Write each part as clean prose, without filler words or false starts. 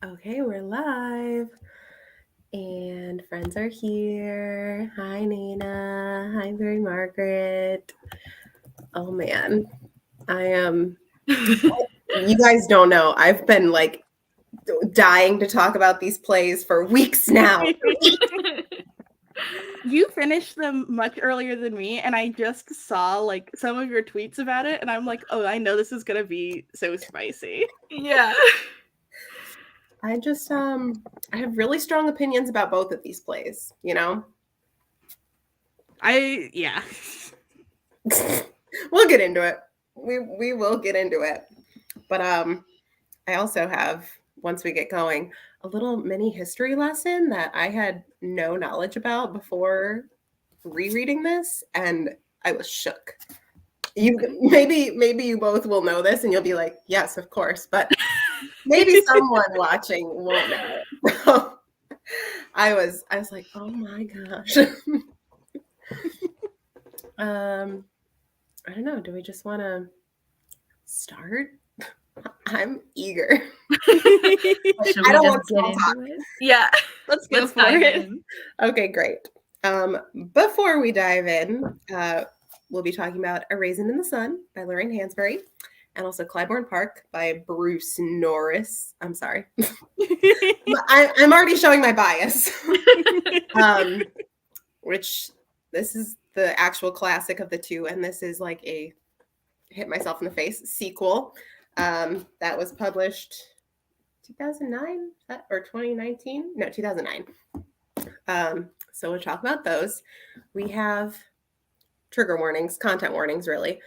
Okay, we're live. And friends are here. Hi, Nina. Hi, Mary Margaret. Oh, man. I am. You guys don't know. I've been like dying to talk about these plays for weeks now. You finished them much earlier than me, and I just saw like some of your tweets about it, and I'm like, oh, I know this is gonna be so spicy. Yeah. I just I have really strong opinions about both of these plays, you know? Yeah. We'll get into it. We will get into it. But I also have, once we get going, a little mini history lesson that I had no knowledge about before rereading this, and I was shook. You maybe you both will know this and you'll be like, yes, of course, but maybe someone watching won't know. So I was like, oh my gosh. I don't know. Do we just want to start? I'm eager. I don't want small talk. Yeah. Let's go for dive it. in. Okay, great. Before we dive in, we'll be talking about A Raisin in the Sun by Lorraine Hansberry, and also Clybourne Park by Bruce Norris. I'm sorry. I'm already showing my bias. Which this is the actual classic of the two, and this is like a hit myself in the face sequel that was published 2009 or 2019? No, 2009. So we'll talk about those. We have trigger warnings, content warnings, really.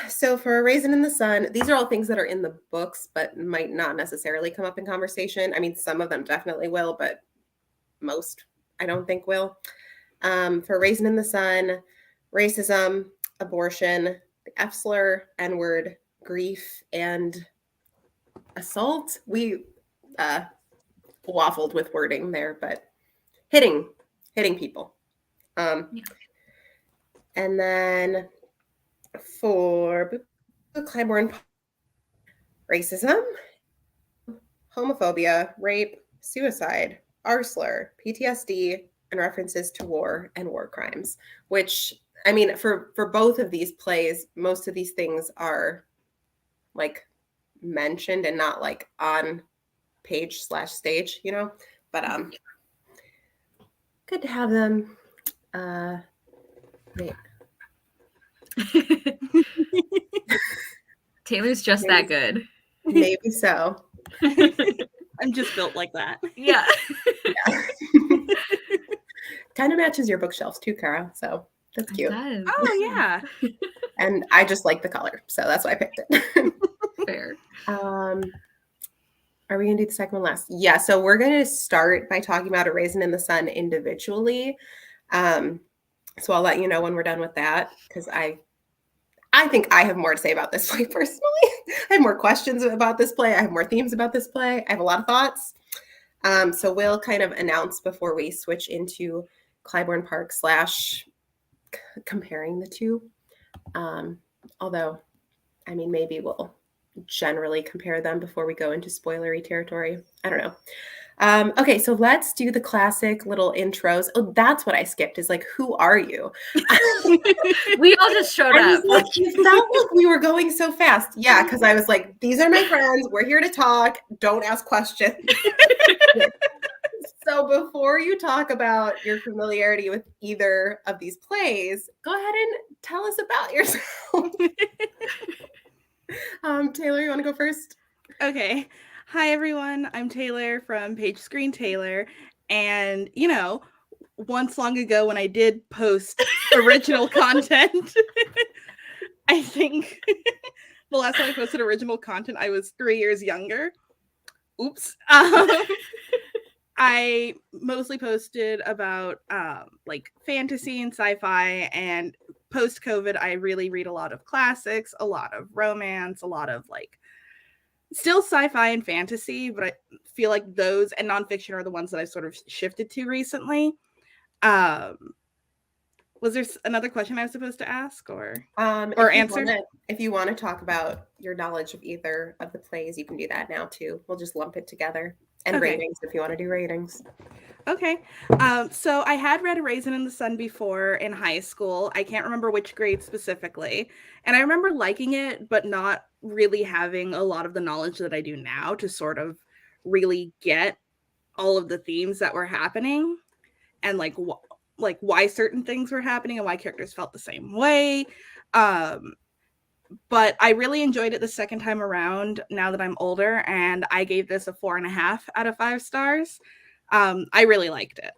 So for A Raisin in the Sun, these are all things that are in the books, but might not necessarily come up in conversation. I mean, some of them definitely will, but most I don't think will. For Raisin in the Sun, racism, abortion, the F slur, N-word, grief, and assault. We waffled with wording there, but hitting people. Yeah. And then for Clybourne, racism, homophobia, rape, suicide, R slur, PTSD, and references to war and war crimes, which, I mean, for both of these plays, most of these things are like mentioned and not like on page/stage, you know, but good to have them. Wait. Taylor's just that good. Maybe so. I'm just built like that. Yeah. Kind of matches your bookshelves too, Kara. So that's cute. Oh yeah. And I just like the color, so that's why I picked it. Fair. Are we gonna do the second one last? Yeah. So we're gonna start by talking about A Raisin in the Sun individually. So I'll let you know when we're done with that, because I think I have more to say about this play personally. I have more questions about this play. I have more themes about this play. I have a lot of thoughts. So we'll kind of announce before we switch into Clybourne Park / comparing the two. Although, I mean, maybe we'll generally compare them before we go into spoilery territory. I don't know. Okay, so let's do the classic little intros. Oh, that's what I skipped, is like, who are you? We all just showed up. Like, you felt like we were going so fast. Yeah, because I was like, these are my friends. We're here to talk. Don't ask questions. So before you talk about your familiarity with either of these plays, go ahead and tell us about yourself. Taylor, you want to go first? Okay. Hi everyone, I'm Taylor from Page Screen Taylor, and you know, once long ago when I did post original content, I think the last time I posted original content, I was 3 years younger. Oops. I mostly posted about like fantasy and sci-fi, and post-COVID, I really read a lot of classics, a lot of romance, a lot of like still sci-fi and fantasy, but I feel like those and nonfiction are the ones that I've sort of shifted to recently. Was there another question I was supposed to ask or If answer? if you want to talk about your knowledge of either of the plays, you can do that now too. We'll just lump it together. And Okay. ratings if you want to do ratings. Okay. So I had read A Raisin in the Sun before in high school. I can't remember which grade specifically. And I remember liking it, but not really having a lot of the knowledge that I do now to sort of really get all of the themes that were happening and like why certain things were happening and why characters felt the same way. But I really enjoyed it the second time around now that I'm older, and I gave this a 4.5 out of 5 stars. I really liked it.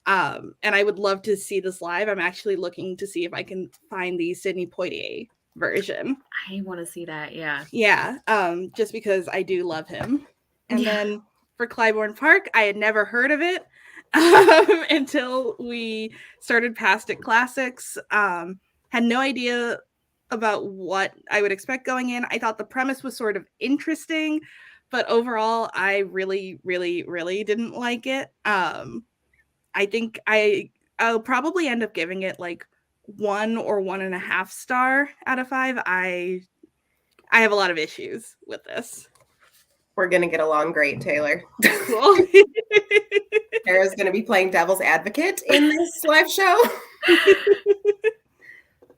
And I would love to see this live. I'm actually looking to see if I can find the Sidney Poitier version. I want to see that. Yeah. Yeah. Just because I do love him. And then for Clybourne Park, I had never heard of it until we started Past It Classics. Had no idea about what I would expect going in. I thought the premise was sort of interesting, but overall, I really, really, really didn't like it. I think I'll probably end up giving it like 1 or 1.5 star out of 5. I have a lot of issues with this. We're gonna get along great, Taylor. Cool. Kara's gonna be playing devil's advocate in this live show.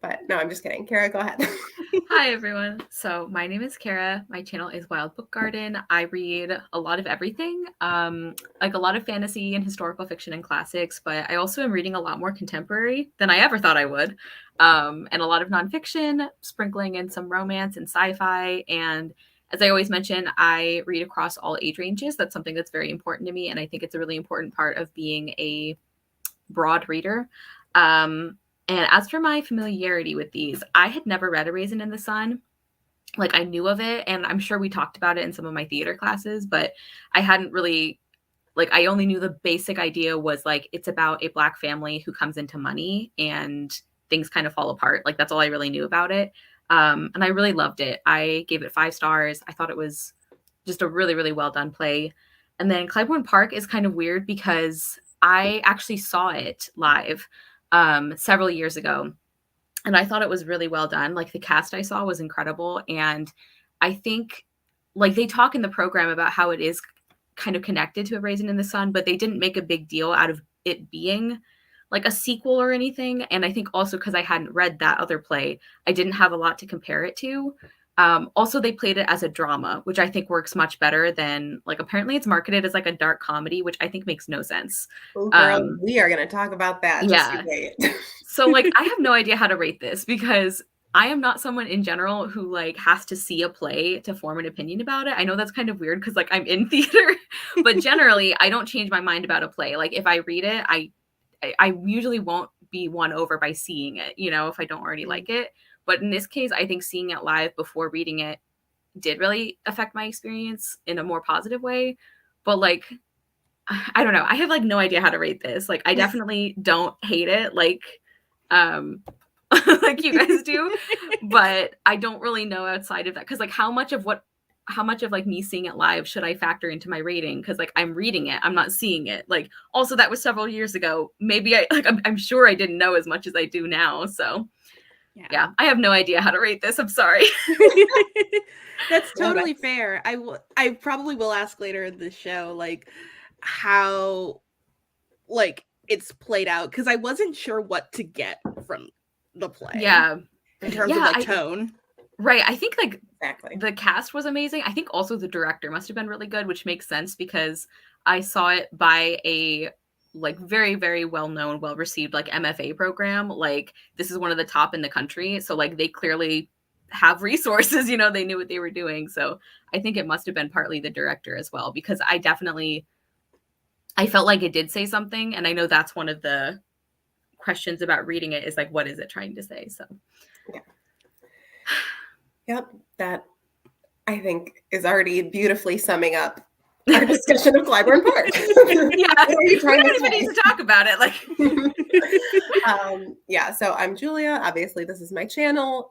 But no, I'm just kidding. Kara, go ahead. Hi, everyone. So my name is Kara. My channel is Wild Book Garden. I read a lot of everything, like a lot of fantasy and historical fiction and classics, but I also am reading a lot more contemporary than I ever thought I would, and a lot of nonfiction, sprinkling in some romance and sci-fi. And as I always mention, I read across all age ranges. That's something that's very important to me, and I think it's a really important part of being a broad reader. And as for my familiarity with these, I had never read A Raisin in the Sun. Like, I knew of it, and I'm sure we talked about it in some of my theater classes, but I hadn't really, like, I only knew the basic idea was, like, it's about a Black family who comes into money and things kind of fall apart. Like, that's all I really knew about it. And I really loved it. I gave it 5 stars. I thought it was just a really, really well done play. And then Clybourne Park is kind of weird because I actually saw it live several years ago, and I thought it was really well done. Like, the cast I saw was incredible, and I think, like, they talk in the program about how it is kind of connected to A Raisin in the Sun, but they didn't make a big deal out of it being like a sequel or anything. And I think also because I hadn't read that other play, I didn't have a lot to compare it to. Also, they played it as a drama, which I think works much better than, like, apparently it's marketed as like a dark comedy, which I think makes no sense. Oh, girl, we are going to talk about that. Yeah. Just wait. So, like, I have no idea how to rate this because I am not someone in general who, like, has to see a play to form an opinion about it. I know that's kind of weird because, like, I'm in theater, but generally I don't change my mind about a play. Like, if I read it, I usually won't be won over by seeing it, you know, if I don't already like it. But in this case, I think seeing it live before reading it did really affect my experience in a more positive way. But, like, I don't know. I have, like, no idea how to rate this. Like, I definitely don't hate it, like like you guys do, but I don't really know outside of that, because, like, how much of like me seeing it live should I factor into my rating? Because, like, I'm reading it, I'm not seeing it. Like, also, that was several years ago. Maybe I'm sure I didn't know as much as I do now. So yeah, I have no idea how to rate this. I'm sorry. That's totally fair. I probably will ask later in the show, like, how, like, it's played out, because I wasn't sure what to get from the play. Yeah. In terms of, like, tone. Right. I think, like, exactly, the cast was amazing. I think also the director must have been really good, which makes sense because I saw it by a, like, very, very well-known, well-received, like, MFA program. Like, this is one of the top in the country. So, like, they clearly have resources, you know, they knew what they were doing. So I think it must have been partly the director as well, because I felt like it did say something. And I know that's one of the questions about reading it is, like, what is it trying to say? So yeah. Yep, that I think is already beautifully summing up our discussion of Clybourne Park. Yeah, what are you trying to say? We need to talk about it. Like, yeah. So I'm Julia. Obviously, this is my channel.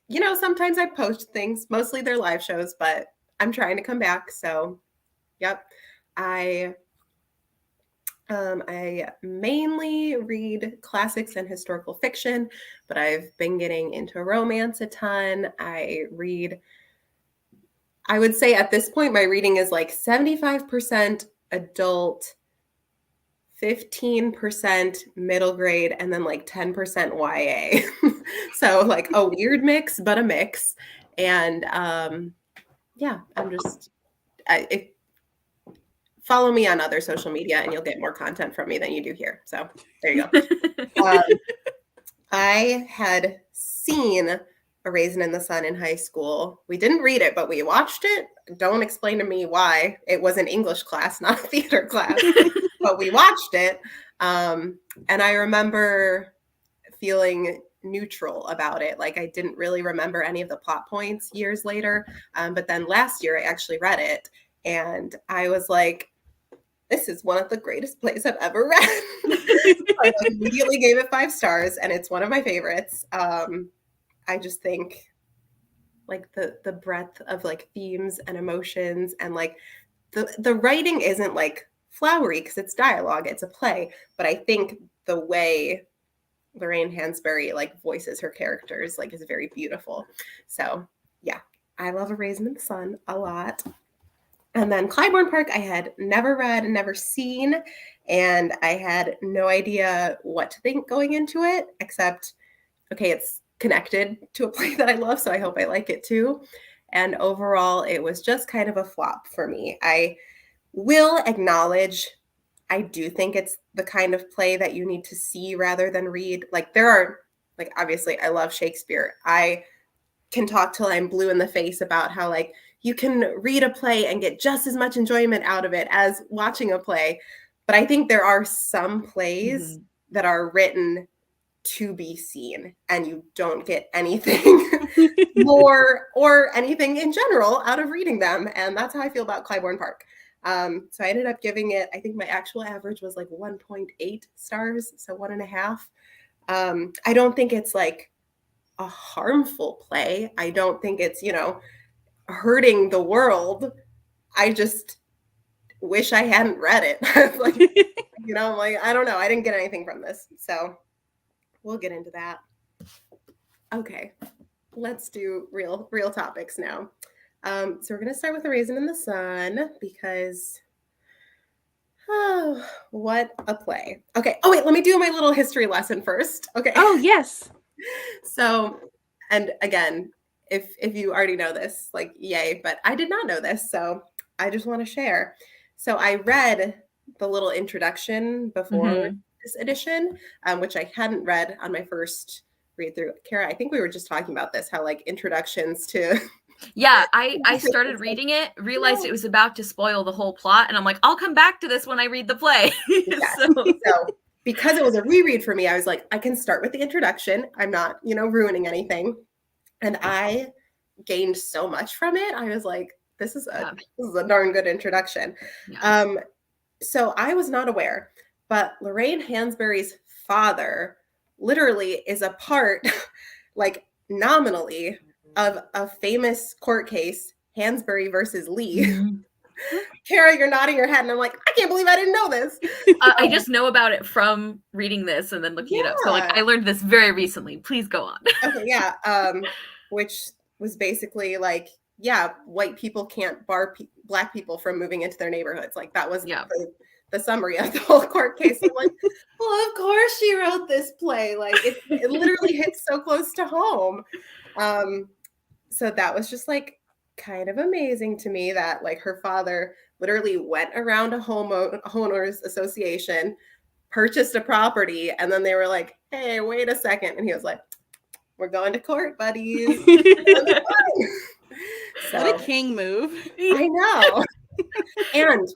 You know, sometimes I post things. Mostly they're live shows, but I'm trying to come back. So, yep. I I mainly read classics and historical fiction, but I've been getting into romance a ton. I would say at this point, my reading is like 75% adult, 15% middle grade, and then like 10% YA. So like a weird mix, but a mix. And yeah, follow me on other social media and you'll get more content from me than you do here. So there you go. I had seen A Raisin in the Sun in high school. We didn't read it, but we watched it. Don't explain to me why. It was an English class, not a theater class, but we watched it. And I remember feeling neutral about it. Like I didn't really remember any of the plot points years later. But then last year I actually read it and I was like, this is one of the greatest plays I've ever read. I immediately gave it 5 stars and it's one of my favorites. I just think like the breadth of like themes and emotions and like the writing isn't like flowery because it's dialogue, it's a play, but I think the way Lorraine Hansberry like voices her characters like is very beautiful. So yeah, I love A Raisin in the Sun a lot. And then Clybourne Park, I had never read and never seen, and I had no idea what to think going into it, except, okay, it's connected to a play that I love, so I hope I like it too. And overall, it was just kind of a flop for me. I will acknowledge, I do think it's the kind of play that you need to see rather than read. Like there are, like obviously, I love Shakespeare. I can talk till I'm blue in the face about how like you can read a play and get just as much enjoyment out of it as watching a play. But I think there are some plays that are written to be seen and you don't get anything more or anything in general out of reading them. And that's how I feel about Clybourne Park. So I ended up giving it, I think my actual average was like 1.8 stars, so 1.5. I don't think it's like a harmful play. I don't think it's, hurting the world. I just wish I hadn't read it. Like, I'm like, I don't know. I didn't get anything from this. So we'll get into that. Okay, let's do real topics now. So we're going to start with A Raisin in the Sun because, oh, what a play. Okay. Oh, wait, let me do my little history lesson first. Okay. Oh, yes. So, and again, if you already know this, like, yay, but I did not know this, so I just want to share. So I read the little introduction before this edition, which I hadn't read on my first read through. Kara, I think we were just talking about this, how like introductions to... Yeah, I started reading it, realized it was about to spoil the whole plot, and I'm like, I'll come back to this when I read the play. Yeah. So because it was a reread for me, I was like, I can start with the introduction. I'm not, ruining anything. And I gained so much from it. I was like, this is a darn good introduction. Yeah. So I was not aware, but Lorraine Hansberry's father literally is a part, like nominally, of a famous court case, Hansberry versus Lee. Kara, you're nodding your head, and I'm like, I can't believe I didn't know this. I just know about it from reading this and then looking it up. So like, I learned this very recently. Please go on. Okay, yeah. Which was basically like, yeah, white people can't bar Black people from moving into their neighborhoods. Like that was the summary of the whole court case. I'm like, well, of course she wrote this play. Like it literally hits so close to home. So that was just like kind of amazing to me that like her father literally went around a homeowners association, purchased a property, and then they were like, hey, wait a second. And he was like, we're going to court, buddies. So, what a king move. I know. And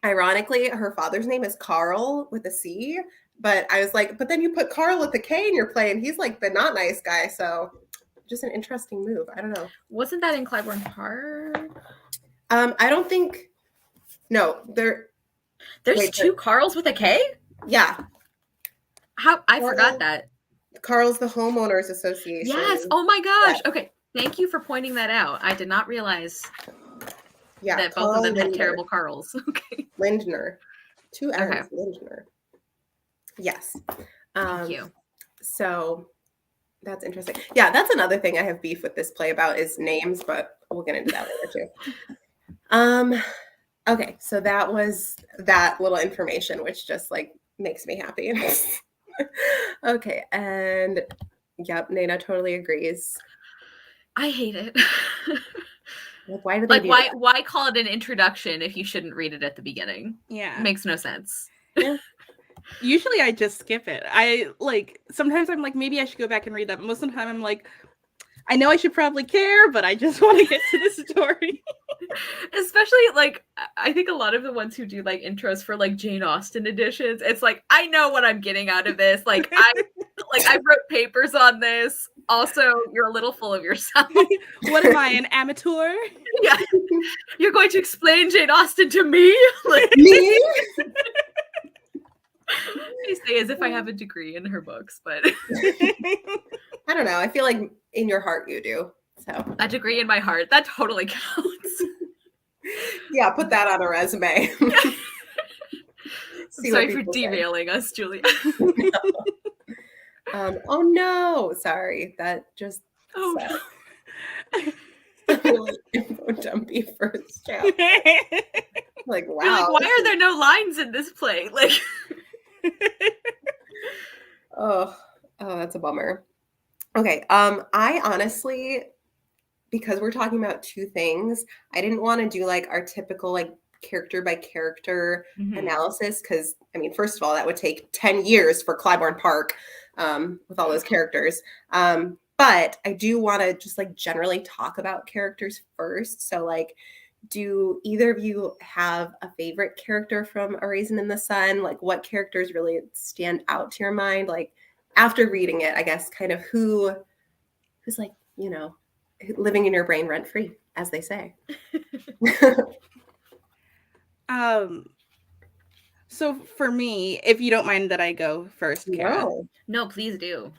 ironically, her father's name is Carl with a C. But I was like, but then you put Carl with a K in your play, and he's like the not nice guy. So just an interesting move. I don't know. Wasn't that in Clybourne Park? I don't think. No, there's two Carls with a K? Yeah. How I forgot that. Carl's the homeowners association. Yes. Oh my gosh. Yeah. Okay. Thank you for pointing that out. I did not realize that both of them had terrible Carls. Okay. Lindner. Two Okay. N's, Lindner. Yes. Thank you. So that's interesting. Yeah, that's another thing I have beef with this play about is names, but we'll get into that later too. Okay, so that was that little information, which just like makes me happy. Okay, and yep, Nana totally agrees. I hate it. Like, why do they Like, do why call it an introduction if you shouldn't read it at the beginning? Yeah. Makes no sense. Yeah. Usually I just skip it. I like sometimes I'm like maybe I should go back and read that. But most of the time I'm like I know I should probably care, but I just want to get to the story. Especially like I think a lot of the ones who do like intros for like Jane Austen editions, it's like I know what I'm getting out of this. Like I wrote papers on this. Also, you're a little full of yourself. What am I, an amateur? Yeah. You're going to explain Jane Austen to me? Like, Me? I say as if I have a degree in her books, but I don't know. I feel like in your heart you do. So a degree in my heart, that totally counts. yeah, put that on a resume. I'm sorry for derailing us, Julia. Oh no, sorry. That just Oh, really info dumpy first chapter. Like, wow. You're like, why are there no lines in this play? Like, oh, that's a bummer. Okay. I honestly, because we're talking about two things, I didn't want to do like our typical like character by character analysis because I mean, first of all, that would take 10 years for Clybourne Park with all those characters. But I do want to just like generally talk about characters first. So like, do either of you have a favorite character from A Raisin in the Sun? Like what characters really stand out to your mind? Like after reading it, I guess kind of who's like, you know, living in your brain rent free, as they say. So for me, if you don't mind that I go first, Kara. No, please do.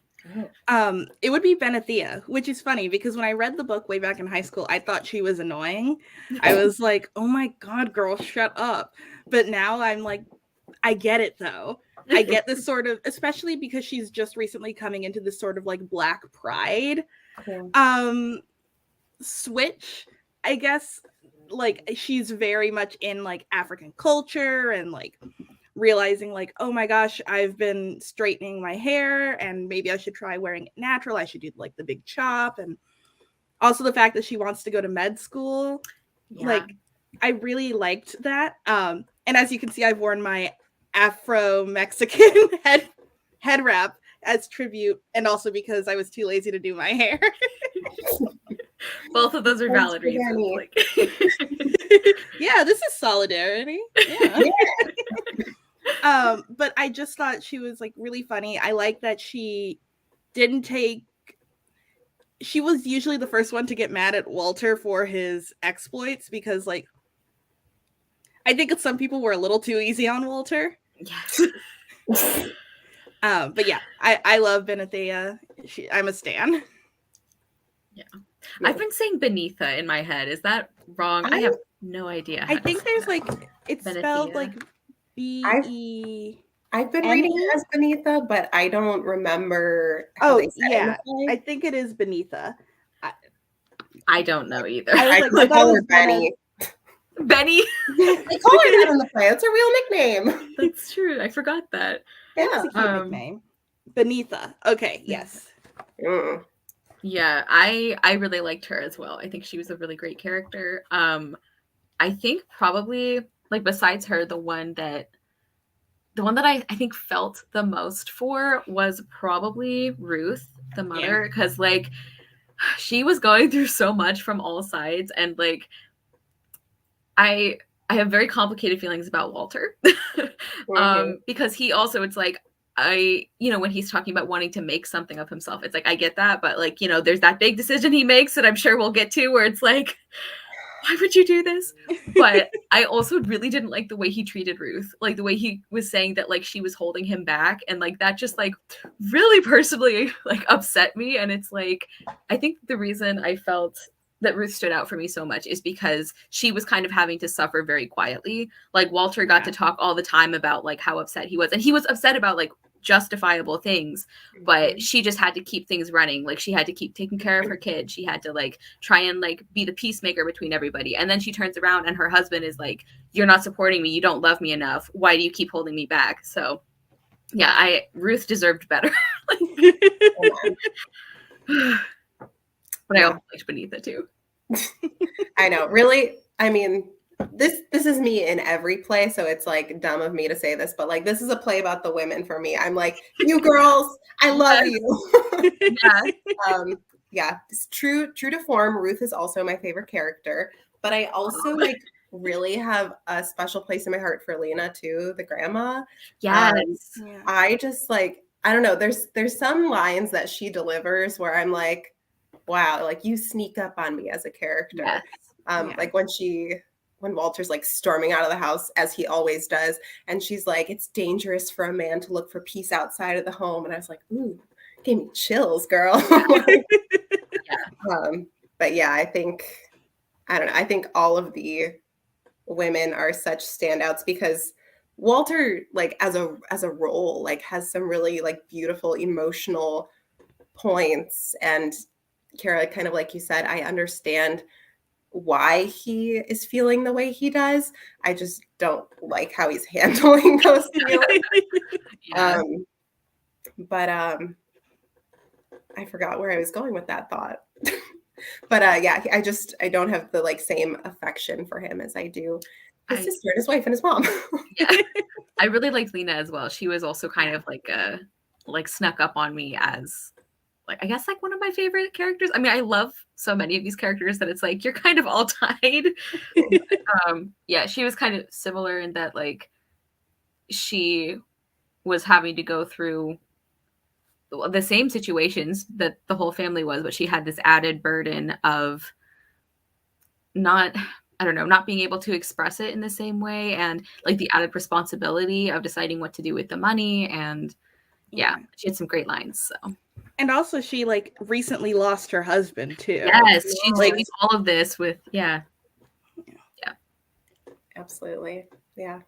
It would be Benethia, which is funny because when I read the book way back in high school, I thought she was annoying. I was like, oh my God, girl, shut up. But now I'm like, I get it though. I get this sort of, especially because she's just recently coming into this sort of like Black pride switch, I guess. Like she's very much in like African culture and like realizing like, oh my gosh, I've been straightening my hair and maybe I should try wearing it natural. I should do like the big chop. And also the fact that she wants to go to med school. Yeah. Like I really liked that. And as you can see, I've worn my Afro-Mexican head wrap as tribute and also because I was too lazy to do my hair. Both of those are valid reasons. Like. Yeah, this is solidarity. Yeah. But I just thought she was like really funny. I like that she was usually the first one to get mad at Walter for his exploits because like I think some people were a little too easy on Walter. Yes. But yeah, I love Benethia. I'm a stan. Yeah. I've been saying Benitha in my head. Is that wrong? I have no idea. I think there's like it's Benethia. Spelled like B-E. I've been reading it as Benitha, but I don't remember how they said it. I think it is Benitha. I don't know either. I call her Benny. Benny? They call her that in the play. It's a real nickname. That's true. I forgot that. Yeah. That's a cute nickname. Benitha. Okay, yes. Yeah, I really liked her as well. I think she was a really great character. I think probably like besides her, the one that I think felt the most for was probably Ruth, the mother, because like she was going through so much from all sides, and like I have very complicated feelings about Walter. Because he also, it's like when he's talking about wanting to make something of himself, it's like, I get that, but like, there's that big decision he makes that I'm sure we'll get to where it's like, why would you do this? But I also really didn't like the way he treated Ruth, like the way he was saying that like she was holding him back, and like that just like really personally like upset me. And it's like, I think the reason I felt that Ruth stood out for me so much is because she was kind of having to suffer very quietly. Like Walter got to talk all the time about like how upset he was, and he was upset about like justifiable things, but she just had to keep things running. Like she had to keep taking care of her kid. She had to like try and like be the peacemaker between everybody. And then she turns around and her husband is like, "You're not supporting me. You don't love me enough. Why do you keep holding me back?" So yeah, Ruth deserved better. But I also liked Beneath it too. I know, really. I mean, this is me in every play, so it's like dumb of me to say this, but like this is a play about the women for me. I'm like, you girls, I love you. Yeah, it's true to form. Ruth is also my favorite character, but I also like really have a special place in my heart for Lena too, the grandma. Yes. I just like, I don't know, there's some lines that she delivers where I'm like, wow, like you sneak up on me as a character. Yes. Like when Walter's like storming out of the house, as he always does, and she's like, it's dangerous for a man to look for peace outside of the home. And I was like, ooh, gave me chills, girl. But yeah, I don't know. I think all of the women are such standouts because Walter, like as a role, like has some really like beautiful emotional points. And Kara, kind of like you said, I understand why he is feeling the way he does. I just don't like how he's handling those feelings. But I forgot where I was going with that thought. But yeah, I don't have the like same affection for him as I do his sister and his wife and his mom. Yeah. I really liked Lena as well. She was also kind of like snuck up on me as like, I guess like one of my favorite characters. I mean, I love so many of these characters that it's like you're kind of all tied. Yeah, she was kind of similar in that like she was having to go through the same situations that the whole family was, but she had this added burden of not being able to express it in the same way, and like the added responsibility of deciding what to do with the money. And yeah, she had some great lines. So. And also she like recently lost her husband too. Yes, she's like all of this with yeah. Absolutely. Yeah.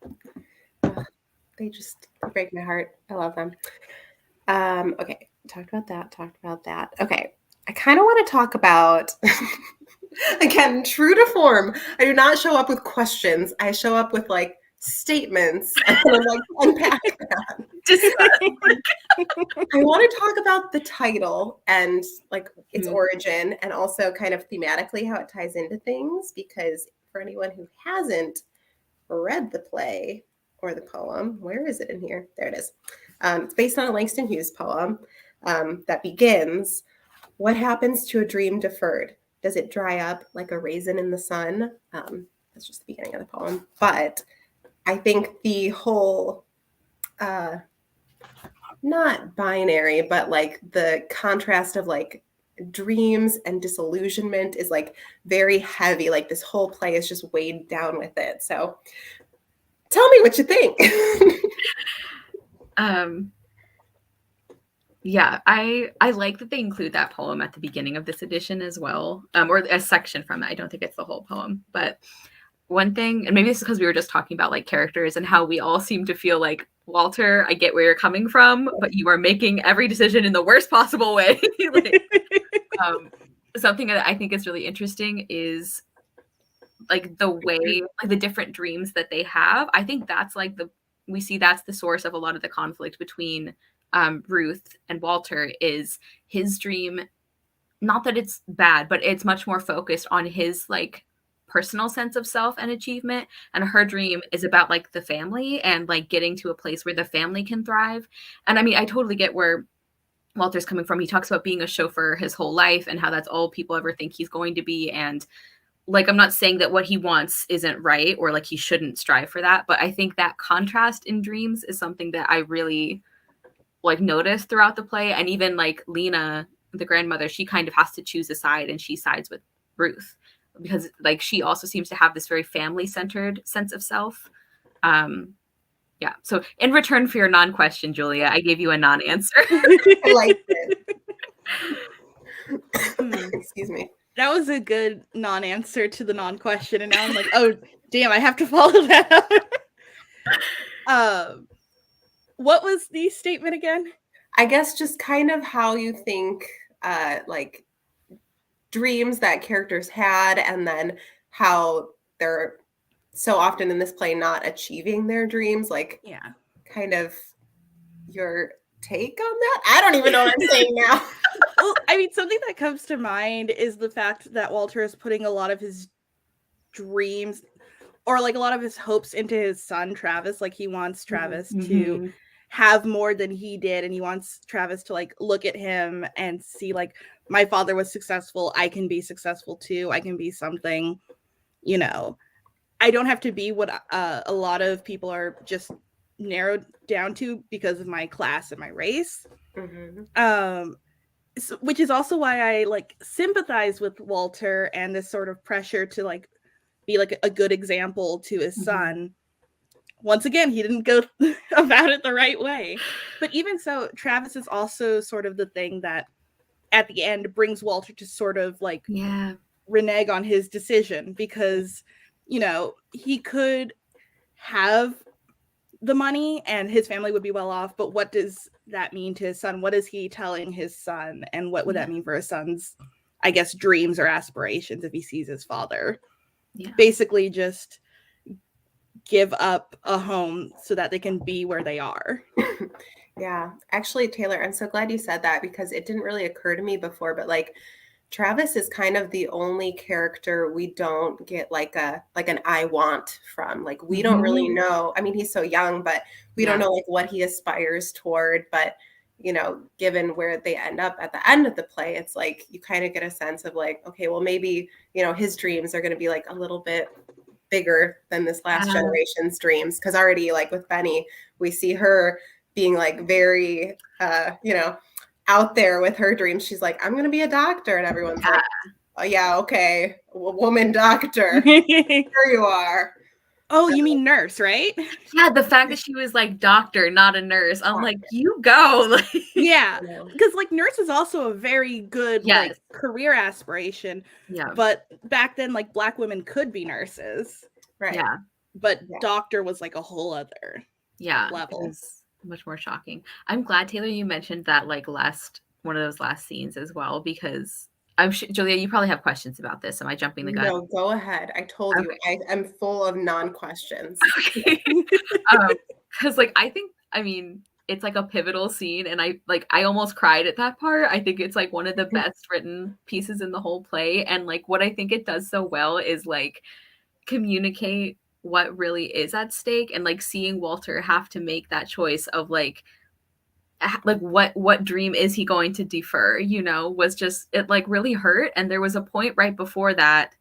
They just break my heart. I love them. Okay, talked about that. Okay, I kind of want to talk about again, true to form. I do not show up with questions. I show up with like statements and then I'm like unpack that. I want to talk about the title and like its origin, and also kind of thematically how it ties into things, because for anyone who hasn't read the play or the poem, where is it in here? There it is. It's based on a Langston Hughes poem that begins, "What happens to a dream deferred? Does it dry up like a raisin in the sun?" That's just the beginning of the poem. But I think the whole, not binary, but like the contrast of like dreams and disillusionment is like very heavy. Like this whole play is just weighed down with it. So tell me what you think. Yeah, I like that they include that poem at the beginning of this edition as well, or a section from it. I don't think it's the whole poem, but one thing, and maybe this is because we were just talking about like characters and how we all seem to feel like, Walter, I get where you're coming from, but you are making every decision in the worst possible way. Like, something that I think is really interesting is like the way, like the different dreams that they have. I think that's like we see that's the source of a lot of the conflict between Ruth and Walter, is his dream. Not that it's bad, but it's much more focused on his like personal sense of self and achievement, and her dream is about like the family and like getting to a place where the family can thrive. And I mean, I totally get where Walter's coming from. He talks about being a chauffeur his whole life and how that's all people ever think he's going to be. And like, I'm not saying that what he wants isn't right or like he shouldn't strive for that, but I think that contrast in dreams is something that I really like noticed throughout the play. And even like Lena, the grandmother, she kind of has to choose a side, and she sides with Ruth because like she also seems to have this very family-centered sense of self. Yeah. So in return for your non-question, Julia, I gave you a non-answer. I like it. Excuse me. That was a good non-answer to the non-question, and now I'm like, oh damn, I have to follow that up. What was the statement again? I guess just kind of how you think like dreams that characters had, and then how they're so often in this play not achieving their dreams, like Yeah. kind of your take on that. I don't even know what I'm saying now. Well, I mean, something that comes to mind is the fact that Walter is putting a lot of his dreams or like a lot of his hopes into his son Travis. Like he wants Travis to have more than he did, and he wants Travis to like look at him and see like, my father was successful, I can be successful too, I can be something, you know. I don't have to be what a lot of people are just narrowed down to because of my class and my race. So, which is also why I like sympathize with Walter and this sort of pressure to like be like a good example to his son. Once again, he didn't go about it the right way. But even so, Travis is also sort of the thing that at the end brings Walter to sort of like renege on his decision, because, you know, he could have the money and his family would be well off, but what does that mean to his son? What is he telling his son? And what would that mean for his son's, I guess, dreams or aspirations if he sees his father? Basically just give up a home so that they can be where they are. Yeah, actually, Taylor, I'm so glad you said that, because it didn't really occur to me before, but like Travis is kind of the only character we don't get like an I want from. Like we don't really know. I mean, he's so young, but we don't know like what he aspires toward. But, you know, given where they end up at the end of the play, it's like you kind of get a sense of like, okay, well, maybe, you know, his dreams are going to be like a little bit bigger than this last generation's dreams. Because already like with Benny, we see her being like very, you know, out there with her dreams. She's like, I'm going to be a doctor. And everyone's like, oh, yeah, okay. Woman doctor. Here you are. Oh, you mean nurse, right? Yeah, the fact that she was like doctor, not a nurse. I'm like, you go. Yeah, because like nurse is also a very good like career aspiration. Yeah. But back then, like Black women could be nurses. Right. Yeah. But doctor was like a whole other level. It was much more shocking. I'm glad, Taylor, you mentioned that like one of those last scenes as well, because I'm sure, Julia, you probably have questions about this. Am I jumping the gun? No, go ahead. I told you, I'm full of non-questions. Okay. Because like, I mean, it's like a pivotal scene, and I almost cried at that part. I think it's like one of the best written pieces in the whole play. And like, what I think it does so well is like communicate what really is at stake, and like seeing Walter have to make that choice of like what dream is he going to defer, you know, was just, it like really hurt. And there was a point right before that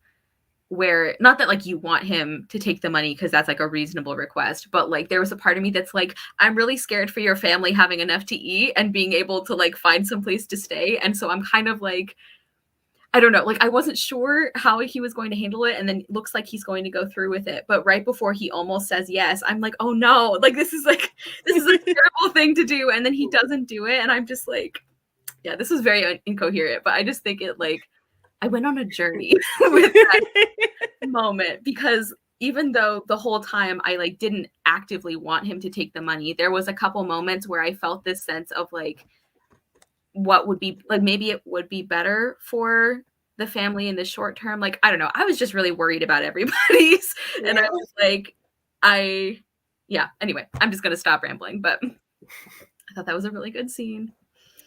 where, not that like you want him to take the money because that's like a reasonable request, but like there was a part of me that's like, I'm really scared for your family having enough to eat and being able to like find some place to stay. And so I'm kind of like, I don't know, like I wasn't sure how he was going to handle it, and then it looks like he's going to go through with it. But right before he almost says yes, I'm like, oh no, like this is a terrible thing to do, and then he doesn't do it, and I'm just like, yeah, this was very incoherent. But I just think it like, I went on a journey with that moment, because even though the whole time I like didn't actively want him to take the money, there was a couple moments where I felt this sense of like, what would be like, maybe it would be better for the family in the short term. Like, I don't know. I was just really worried about everybody's. And I was like, anyway, I'm just going to stop rambling, but I thought that was a really good scene.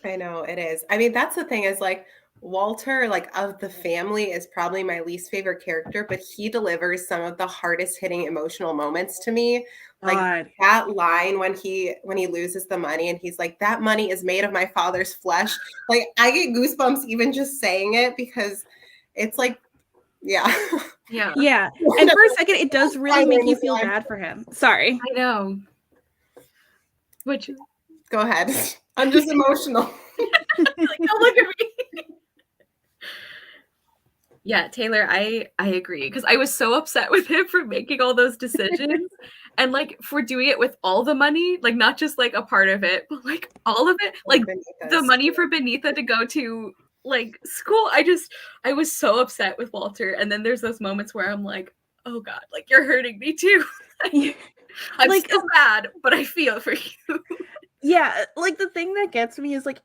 I know it is. I mean, that's the thing is like Walter, like of the family, is probably my least favorite character, but he delivers some of the hardest hitting emotional moments to me. Like that line when he loses the money and he's like, that money is made of my father's flesh. Like I get goosebumps even just saying it, because it's like, yeah. And for a second, it does really make you feel bad for him. Sorry. I know. Which, go ahead. I'm just emotional. Like, don't look at me. Yeah, Taylor, I agree, because I was so upset with him for making all those decisions and like for doing it with all the money, like not just like a part of it, but like all of it, like the money for Benita to go to like school, I was so upset with Walter, and then there's those moments where I'm like, oh god, like you're hurting me too. I'm Like, still mad, but I feel for you. yeah, like the thing that gets me is like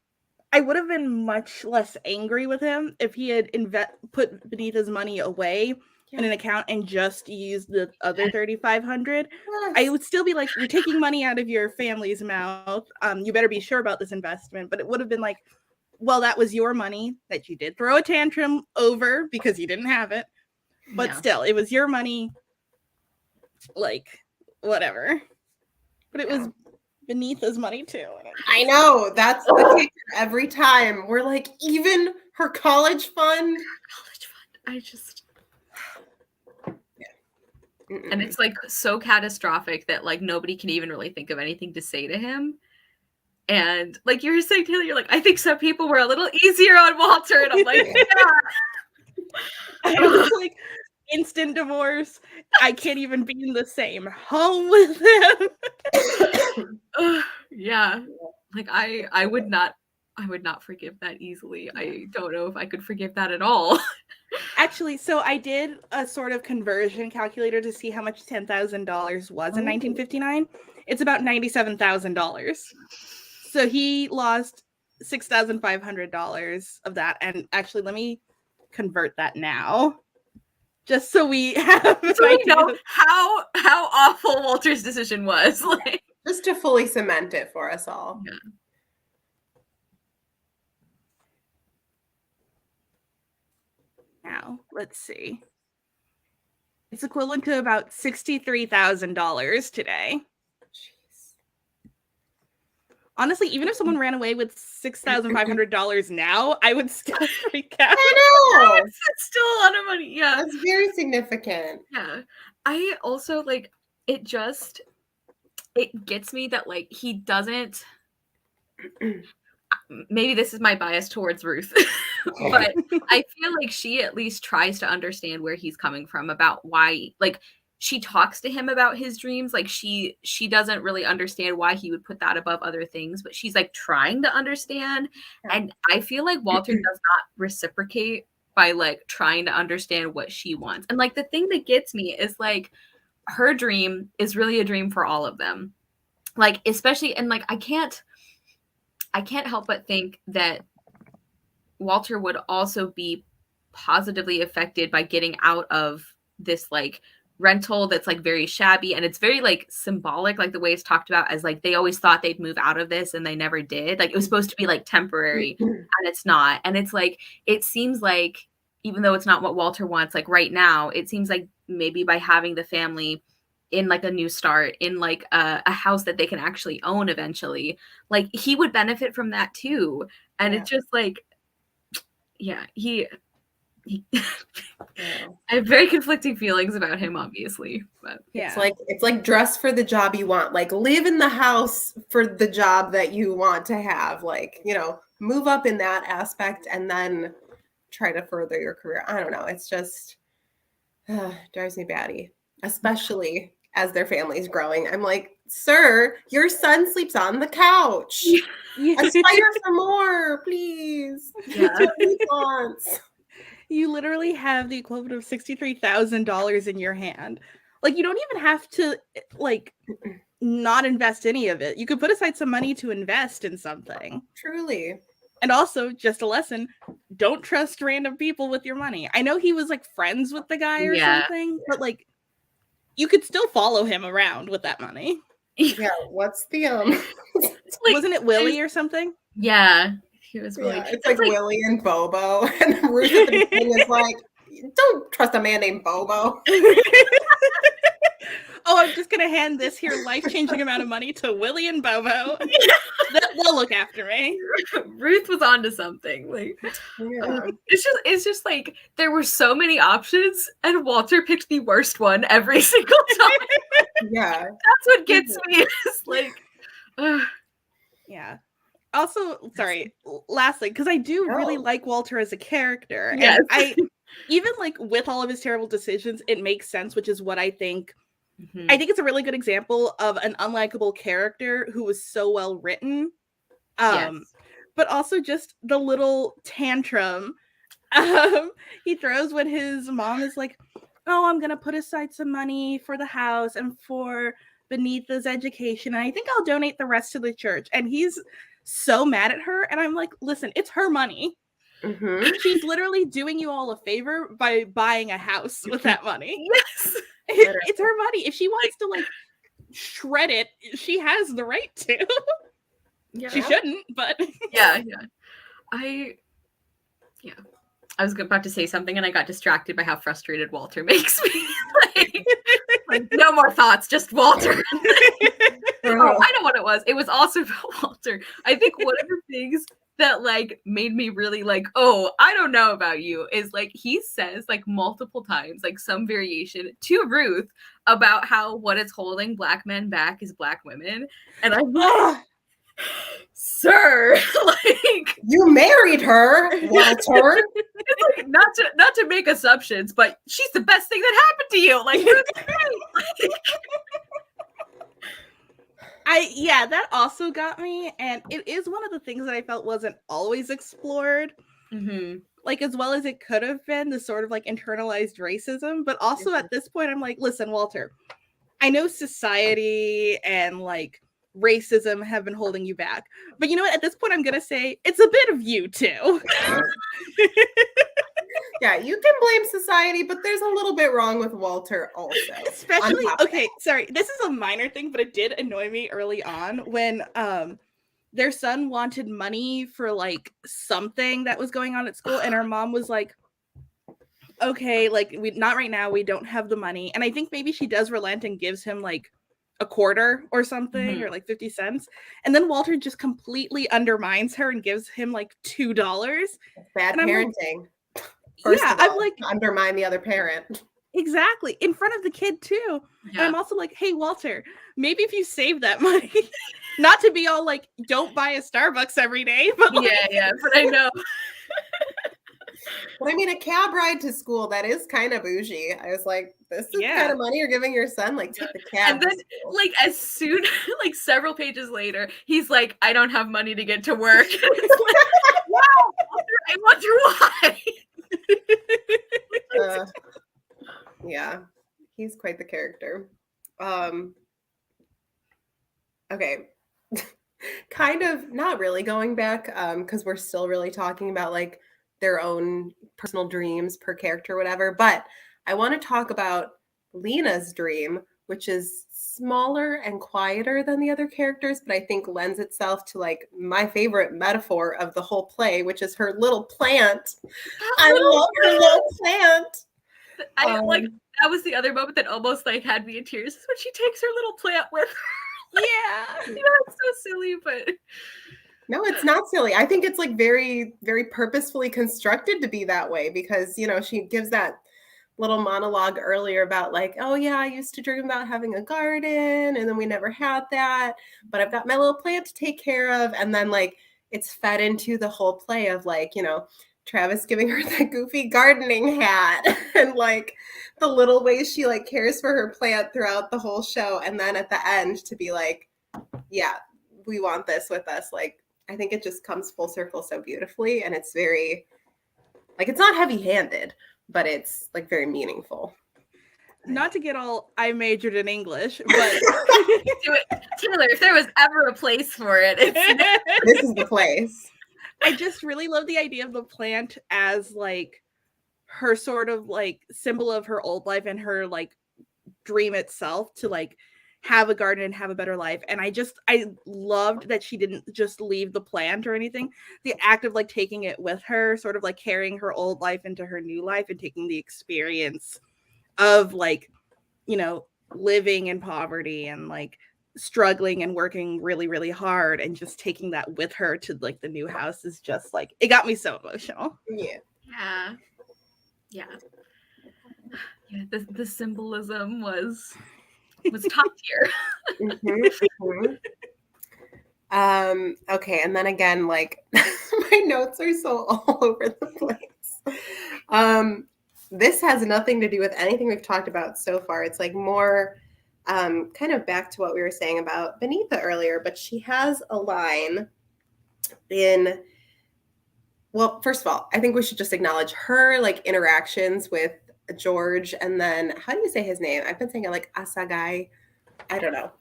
I would have been much less angry with him if he had put Benita's money away in an account and just used the other 3,500. I would still be like, you're taking money out of your family's mouth. You better be sure about this investment. But it would have been like, well, that was your money that you did throw a tantrum over because you didn't have it. But still, it was your money. Like, whatever. But it was Benita's money too. I know, that's the case every time. We're like, even her college fund. I just and it's like so catastrophic that like nobody can even really think of anything to say to him. And like you were saying, Taylor, you're like, I think some people were a little easier on Walter, and I'm like, yeah. I was like, instant divorce. I can't even be in the same home with him. Yeah, like I would not forgive that easily. I don't know if I could forgive that at all. Actually, so I did a sort of conversion calculator to see how much $10,000 was in 1959. It's about $97,000. So he lost $6,500 of that. And actually, let me convert that now, just so we have so we know how awful Walter's decision was. Like, just to fully cement it for us all. Yeah. Now, let's see. It's equivalent to about $63,000 today. Jeez. Honestly, even if someone ran away with $6,500 now, I would still freak out. I know. It's still a lot of money. Yeah. That's very significant. Yeah. I also like it gets me that like he doesn't maybe this is my bias towards Ruth, but I feel like she at least tries to understand where he's coming from about why, like she talks to him about his dreams. Like she doesn't really understand why he would put that above other things, but she's like trying to understand. And I feel like Walter does not reciprocate by like trying to understand what she wants. And like the thing that gets me is like her dream is really a dream for all of them. Like especially, and like I can't help but think that Walter would also be positively affected by getting out of this like rental that's like very shabby, and it's very like symbolic, like the way it's talked about as like they always thought they'd move out of this and they never did. Like it was supposed to be like temporary and it's not. And it's like it seems like even though it's not what Walter wants, like right now, it seems like maybe by having the family in like a new start in like a house that they can actually own eventually, like he would benefit from that too. And it's just like, yeah, he I have very conflicting feelings about him, obviously, but it's like dress for the job you want, like live in the house for the job that you want to have, like, you know, move up in that aspect and then try to further your career. I don't know, it's just drives me batty, especially as their family's growing. I'm like, sir, your son sleeps on the couch. Aspire for more, please. You literally have the equivalent of $63,000 in your hand. Like, you don't even have to, like, not invest any of it. You could put aside some money to invest in something. Truly. And also, just a lesson, don't trust random people with your money. I know he was, like, friends with the guy or something, but, like, you could still follow him around with that money. Yeah, what's the, like, wasn't it Willie or something? Yeah. He was really it's like Willie and Bobo, and Ruth at the beginning is like, don't trust a man named Bobo. Oh, I'm just gonna hand this here life-changing amount of money to Willie and Bobo. They'll look after me. Ruth was onto something. Like, it's just like there were so many options, and Walter picked the worst one every single time. Yeah, that's what gets me. It's like, yeah. Also, sorry, lastly, because I do really like Walter as a character. Yes. And I, even like with all of his terrible decisions, it makes sense, which is what I think. Mm-hmm. I think it's a really good example of an unlikable character who was so well written. but also just the little tantrum he throws when his mom is like, oh, I'm gonna put aside some money for the house and for Beneatha's education, and I think I'll donate the rest to the church. And he's so mad at her, and I'm like, listen, it's her money. Mm-hmm. She's literally doing you all a favor by buying a house with that money. Yes. It's her money. If she wants to like shred it, she has the right to. Yeah. She shouldn't, but yeah. I was about to say something and I got distracted by how frustrated Walter makes me. like, no more thoughts, just Walter. Oh, I know what it was. It was also about Walter. I think one of the things that like made me really like, oh, I don't know about you, is like he says like multiple times, like some variation to Ruth about how what is holding Black men back is Black women. And I'm like, sir, like you married her, Walter. It's like not to make assumptions, but she's the best thing that happened to you. Like, that also got me, and it is one of the things that I felt wasn't always explored, like as well as it could have been, the sort of like internalized racism. But also at this point, I'm like, listen, Walter, I know society and like racism have been holding you back, but you know what? At this point, I'm gonna say it's a bit of you too. Yeah, you can blame society, but there's a little bit wrong with Walter also. Especially, okay, sorry, this is a minor thing, but it did annoy me early on when their son wanted money for like something that was going on at school, and her mom was like, okay, like we not right now, we don't have the money. And I think maybe she does relent and gives him like a quarter or something, or like 50 cents. And then Walter just completely undermines her and gives him like $2. Bad and parenting. I'm like, undermine the other parent. Exactly, in front of the kid too. Yeah. And I'm also like, hey, Walter, maybe if you save that money, not to be all like, don't buy a Starbucks every day, but like... but I know. But I mean, a cab ride to school, that is kind of bougie. I was like, this is the kind of money you're giving your son, like take the cab. And then like as soon, like several pages later, he's like, I don't have money to get to work. It's like, wow, Walter, I wonder why. Yeah, he's quite the character. Okay. Kind of not really going back, because we're still really talking about like their own personal dreams per character, whatever. But I want to talk about Lena's dream, which is smaller and quieter than the other characters, but I think lends itself to like my favorite metaphor of the whole play, which is her little plant. I love her little plant. I like that was the other moment that almost like had me in tears, is when she takes her little plant with her. Yeah. It's so silly, but no, it's not silly. I think it's like very, very purposefully constructed to be that way, because, you know, she gives that little monologue earlier about like, oh yeah, I used to dream about having a garden and then we never had that, but I've got my little plant to take care of. And then like it's fed into the whole play of like, you know, Travis giving her that goofy gardening hat and like the little ways she like cares for her plant throughout the whole show. And then at the end to be like, yeah, we want this with us. Like, I think it just comes full circle so beautifully. And it's very, like, it's not heavy-handed, but it's like very meaningful. Not to get all, I majored in English, but Taylor, if there was ever a place for it, this is the place. I just really love the idea of the plant as like her sort of like symbol of her old life and her like dream itself to like have a garden and have a better life. And I loved that she didn't just leave the plant or anything. The act of like taking it with her, sort of like carrying her old life into her new life and taking the experience of like, you know, living in poverty and like struggling and working really, really hard and just taking that with her to like the new house is just like, it got me so emotional. Yeah. The symbolism was top tier. Okay, and then again, like my notes are so all over the place. This has nothing to do with anything we've talked about so far. It's like more kind of back to what we were saying about Beneatha earlier, but she has a line well, first of all, I think we should just acknowledge her like interactions with George, and then how do you say his name? I've been saying it like Asagai. I don't know.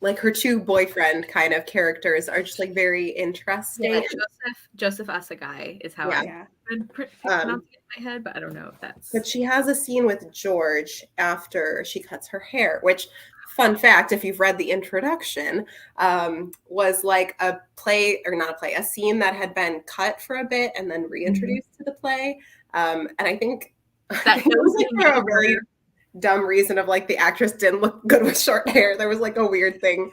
Like her two boyfriend kind of characters are just like very interesting. Yeah, Joseph Asagai is how I've been pronouncing it in my head, but I don't know if that's. But she has a scene with George after she cuts her hair, which, fun fact, if you've read the introduction, was like a play, or not a play, a scene that had been cut for a bit and then reintroduced to the play. And I think that was like for a really dumb reason of like the actress didn't look good with short hair. There was like a weird thing.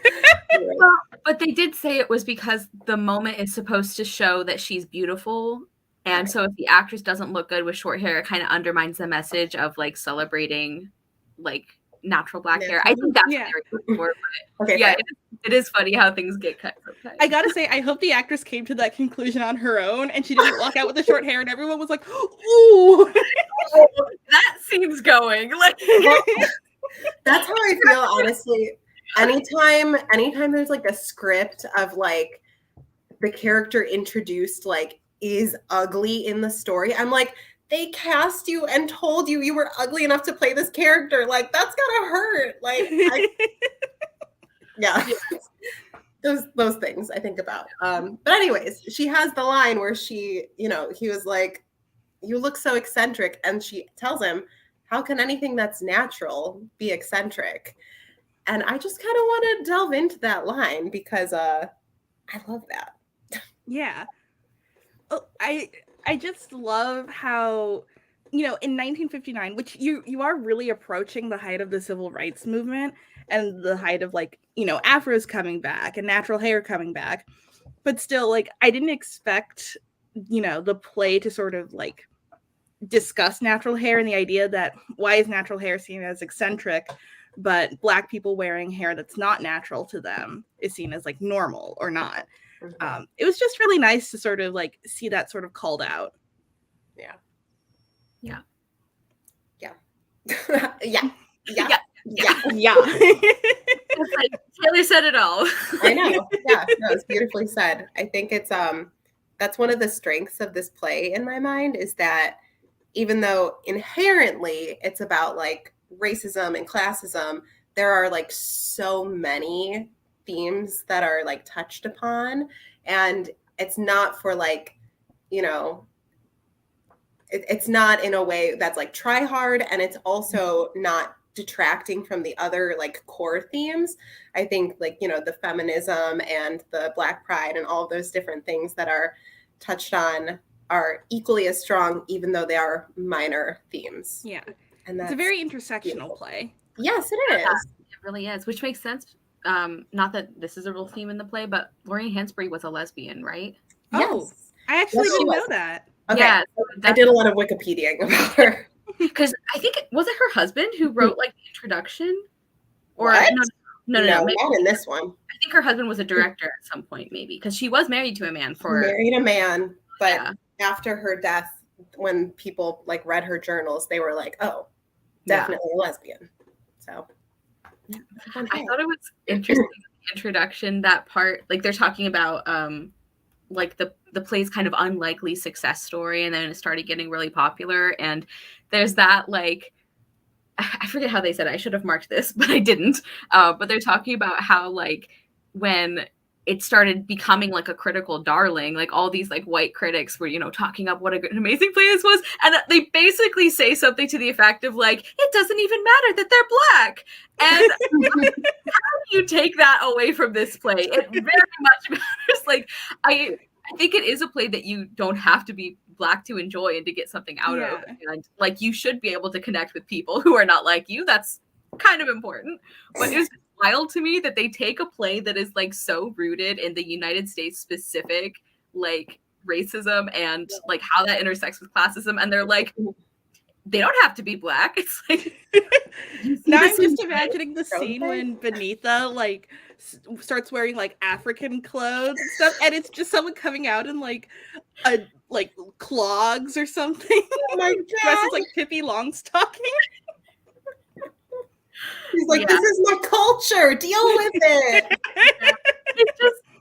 But they did say it was because the moment is supposed to show that she's beautiful. And so if the actress doesn't look good with short hair, it kind of undermines the message of like celebrating like natural black hair. I think that's what they were looking for. But it is funny how things get cut sometimes. I gotta say, I hope the actress came to that conclusion on her own and she didn't walk out with the short hair and everyone was like, ooh. That seems going. Like that's how I feel, honestly. Anytime there's like a script of like the character introduced like is ugly in the story, I'm like, they cast you and told you were ugly enough to play this character. Like, that's gotta hurt. Like, those things I think about. But anyways, she has the line where she, he was like, you look so eccentric. And she tells him, how can anything that's natural be eccentric? And I just kind of want to delve into that line because I love that. Yeah. Oh, I just love how, in 1959, which you are really approaching the height of the civil rights movement and the height of like, afros coming back and natural hair coming back. But still, like, I didn't expect, the play to sort of like discuss natural hair and the idea that why is natural hair seen as eccentric, but Black people wearing hair that's not natural to them is seen as like normal or not. It was just really nice to sort of like see that sort of called out. Yeah. It's like Taylor said it all. I know. Yeah, no, it's beautifully said. I think it's that's one of the strengths of this play in my mind, is that even though inherently it's about like racism and classism, there are like so many themes that are like touched upon, and it's not for like, it's not in a way that's like try hard, and it's also not detracting from the other like core themes. I think like, the feminism and the Black pride and all of those different things that are touched on are equally as strong, even though they are minor themes. Yeah. And it's a very intersectional play. Yes, it is. It really is, which makes sense. Not that this is a real theme in the play, but Lorraine Hansberry was a lesbian, right? Oh, yes. I actually didn't know that. Okay. Yeah, I did a lot of Wikipediaing about her. Because I think was it her husband who wrote like the introduction? Or what? No, not in this one. I think her husband was a director at some point, maybe, because she was married to a man but after her death, when people like read her journals, they were like, oh, definitely a lesbian. So I thought it was interesting the introduction, that part, like they're talking about like the play's kind of unlikely success story, and then it started getting really popular, and there's that like, I forget how they said it. I should have marked this, but I didn't. But they're talking about how like when it started becoming like a critical darling, like all these like white critics were, talking up what an amazing play this was. And they basically say something to the effect of like, it doesn't even matter that they're Black. And how do you take that away from this play? It very much matters. Like, I think it is a play that you don't have to be Black to enjoy and to get something out of. And like, you should be able to connect with people who are not like you. That's kind of important. But it was wild to me that they take a play that is like so rooted in the United States specific like racism and like how that intersects with classism, and they're like, they don't have to be Black. It's like now I'm just imagining the scene when Benita like starts wearing like African clothes and stuff, and it's just someone coming out in like a like clogs or something. Oh my God. Dressed as like Pippi Longstocking. He's like, this is my culture. Deal with it.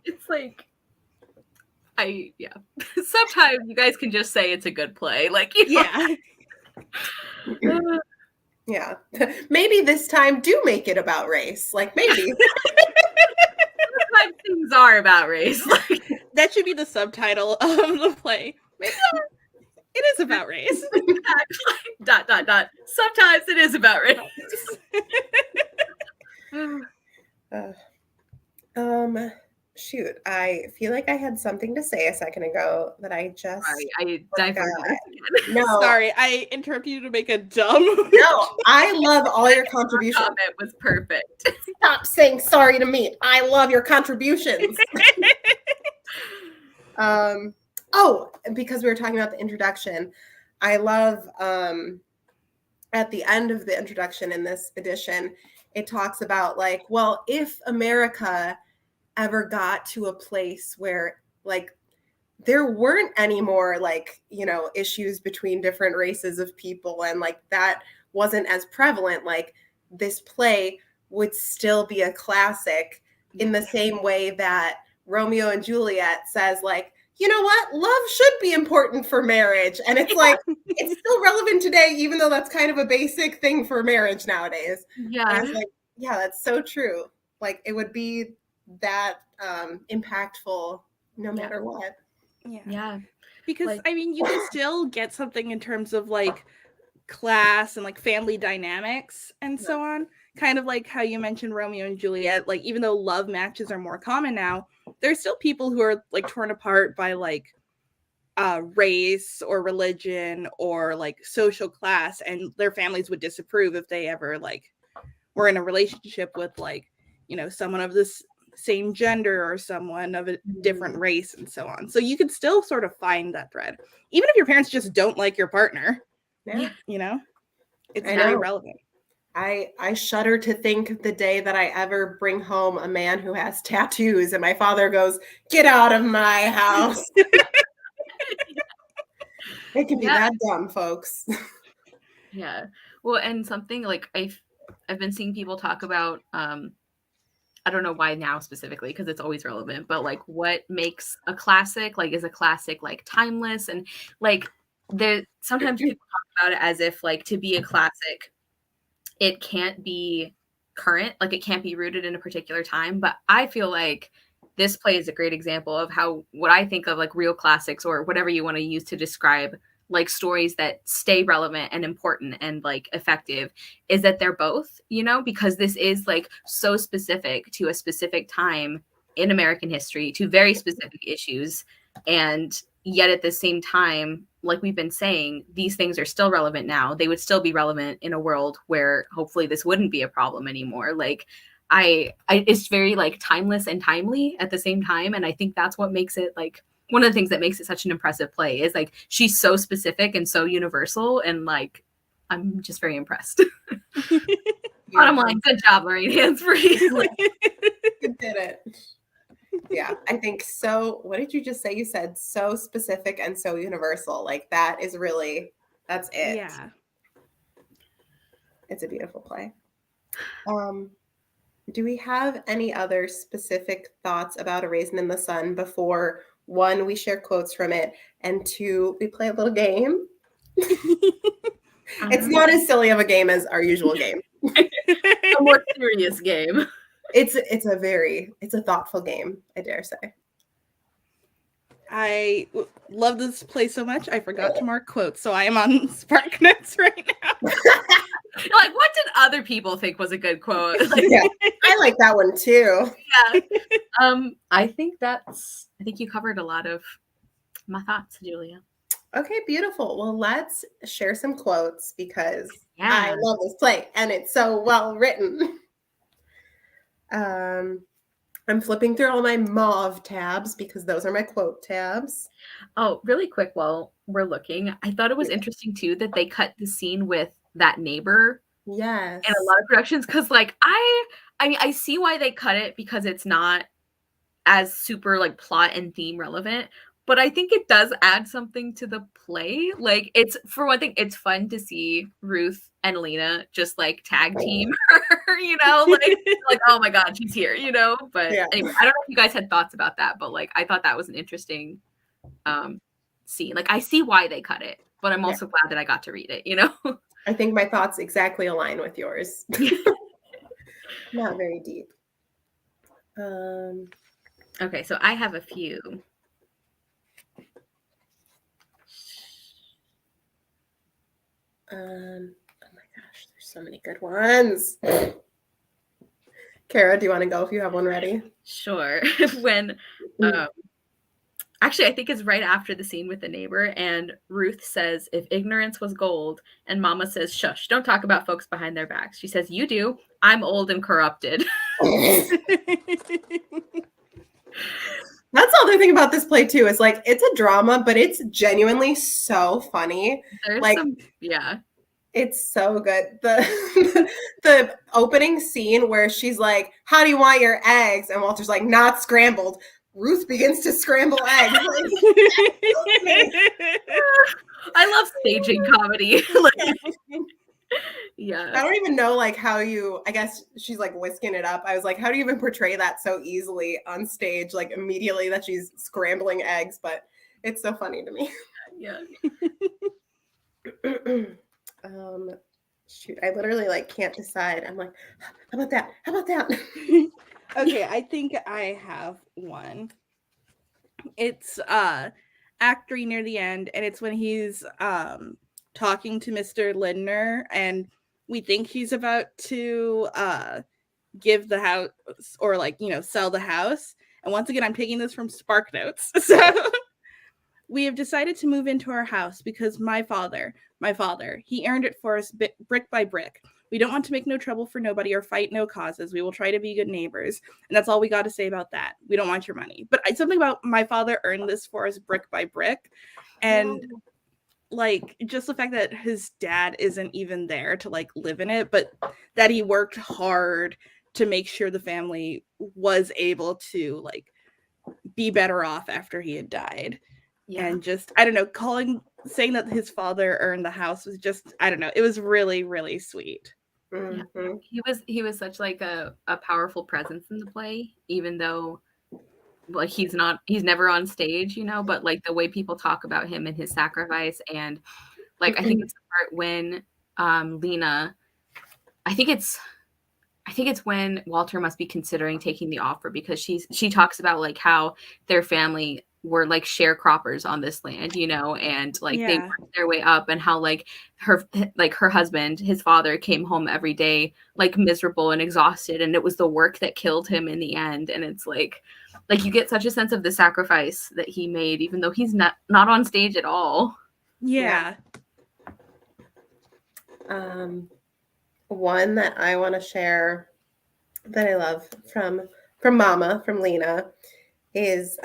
It's like, Sometimes you guys can just say it's a good play. Like, you know. Yeah. Yeah. Maybe this time do make it about race. Like maybe. Sometimes things are about race. Like, That should be the subtitle of the play. Maybe it is about race. dot. Sometimes it is about race. Shoot, I feel like I had something to say a second ago that I just Sorry, I diverted forgot. again. No, Sorry, I interrupted you to make a dumb. no, I love all your contributions. Comment was perfect. Stop saying sorry to me. I love your contributions. Oh, because we were talking about the introduction, I love at the end of the introduction in this edition, it talks about like, well, if America ever got to a place where like there weren't any more like, you know, issues between different races of people and like that wasn't as prevalent, like this play would still be a classic in the same way that Romeo and Juliet says like, you know what, love should be important for marriage. And it's like, it's still relevant today, even though that's kind of a basic thing for marriage nowadays. Yeah. And I was like, yeah, that's so true. Like it would be that impactful no matter what. Yeah. Because Like- I mean, you can still get something in terms of like class and like family dynamics and so on. Kind of like how you mentioned Romeo and Juliet. Like even though love matches are more common now, there's still people who are like torn apart by like race or religion or like social class, and their families would disapprove if they ever like were in a relationship with like, you know, someone of this same gender or someone of a different race and so on. So you could still sort of find that thread, even if your parents just don't like your partner. Yeah. You know, it's I very know. relevant. I shudder to think of the day that I ever bring home a man who has tattoos and my father goes, "Get out of my house." It can be that dumb, folks. Yeah. Well, and something like I've been seeing people talk about, I don't know why now specifically, because it's always relevant, but like what makes a classic, like is a classic like timeless, and like there sometimes people talk about it as if like to be a classic, it can't be current, like it can't be rooted in a particular time. But I feel like this play is a great example of how what I think of like real classics, or whatever you want to use to describe like stories that stay relevant and important and like effective, is that they're both, you know, because this is like so specific to a specific time in American history, to very specific issues. And yet at the same time, like we've been saying, these things are still relevant now. They would still be relevant in a world where hopefully this wouldn't be a problem anymore. Like I it's very like timeless and timely at the same time. And I think that's what makes it like one of the things that makes it such an impressive play, is like she's so specific and so universal, and like I'm just very impressed. Bottom line, good job, Lorraine. Hands free. You did it. Yeah, I think so. What did you just say? You said so specific and so universal. Like that is really, that's it. Yeah. It's a beautiful play. Do we have any other specific thoughts about A Raisin in the Sun before, one, we share quotes from it, and two, we play a little game? It's not as silly of a game as our usual game. A more serious game. It's a thoughtful game, I dare say. I love this play so much, I forgot to mark quotes, so I am on Spark Notes right now. Like, what did other people think was a good quote? Like, Yeah, I like that one too. Yeah. I think you covered a lot of my thoughts, Julia. Okay, beautiful. Well, let's share some quotes because Yeah. I love this play and it's so well written. I'm flipping through all my mauve tabs because those are my quote tabs. Oh, really quick while we're looking, I thought it was interesting too that they cut the scene with that neighbor Yes. in a lot of productions, because like I mean I see why they cut it, because it's not as super like plot and theme relevant, but I think it does add something to the play. Like, it's, for one thing, it's fun to see Ruth and Lena just like tag team her, you know, like oh my god, she's here, you know. But Yeah. anyway, I don't know if you guys had thoughts about that, but like I thought that was an interesting scene. Like I see why they cut it, but I'm also glad that I got to read it, you know? I think my thoughts exactly align with yours. Not very deep. Okay, so I have a few. Oh my gosh, there's so many good ones. Kara, do you want to go if you have one ready? Sure. When actually I think it's right after the scene with the neighbor, and Ruth says, if ignorance was gold, and Mama says, shush, don't talk about folks behind their backs. She says, you do. I'm old and corrupted. That's the other thing about this play too, is like it's a drama, but it's genuinely so funny. There's like it's so good. The opening scene where she's like, how do you want your eggs? And Walter's like, not scrambled. Ruth begins to scramble eggs. I love staging comedy. Yeah. I don't even know like how you, I guess she's like whisking it up. I was like, how do you even portray that so easily on stage, like immediately that she's scrambling eggs? But it's so funny to me. Yeah. Shoot, I literally like can't decide. I'm like, how about that? How about that? Okay, I think I have one. It's Act 3 near the end, and it's when he's talking to Mr. Lindner, and we think he's about to give the house or like, you know, sell the house. And once again, I'm taking this from Spark Notes. So we have decided to move into our house because my father, he earned it for us brick by brick. We don't want to make no trouble for nobody or fight no causes. We will try to be good neighbors. And that's all we got to say about that. We don't want your money. But something about my father earned this for us brick by brick. And like just the fact that his dad isn't even there to like live in it, but that he worked hard to make sure the family was able to like be better off after he had died. Yeah. And just, I don't know, saying that his father earned the house was just, I don't know, it was really, really sweet. Mm-hmm. Yeah. He was such like a powerful presence in the play, even though like he's never on stage, you know, but like the way people talk about him and his sacrifice, and like I think it's the part when Lena, I think it's when Walter must be considering taking the offer, because she talks about like how their family were like sharecroppers on this land, you know, and like they worked their way up, and how like her husband, his father, came home every day like miserable and exhausted, and it was the work that killed him in the end. And it's like you get such a sense of the sacrifice that he made, even though he's not on stage at all. Yeah. One that I want to share that I love from Mama, from Lena, is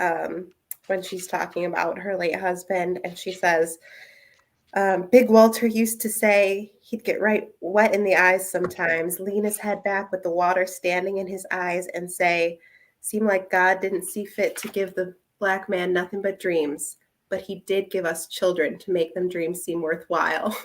when she's talking about her late husband, and she says, Big Walter used to say he'd get right wet in the eyes sometimes, lean his head back with the water standing in his eyes, and say, seemed like God didn't see fit to give the black man nothing but dreams, but he did give us children to make them dreams seem worthwhile.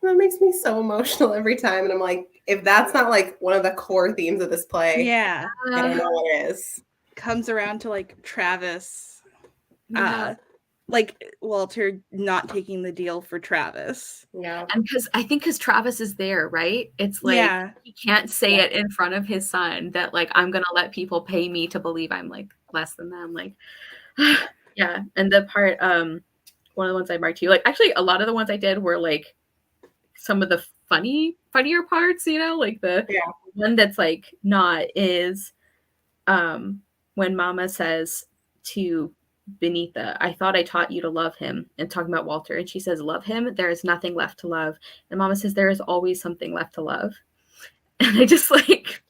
That makes me so emotional every time. And I'm like, if that's not like one of the core themes of this play, I don't know what it is. Comes around to like Travis, like Walter not taking the deal for Travis. Yeah. And because Travis is there, right? It's like he can't say it in front of his son that like, I'm gonna let people pay me to believe I'm like less than them. Like yeah. And the part one of the ones I marked you, like actually a lot of the ones I did were like some of the funnier parts, you know, like the one that's like not is when Mama says to Benita, I thought I taught you to love him, and talking about Walter, and she says, love him, there is nothing left to love. And Mama says, there is always something left to love. And I just like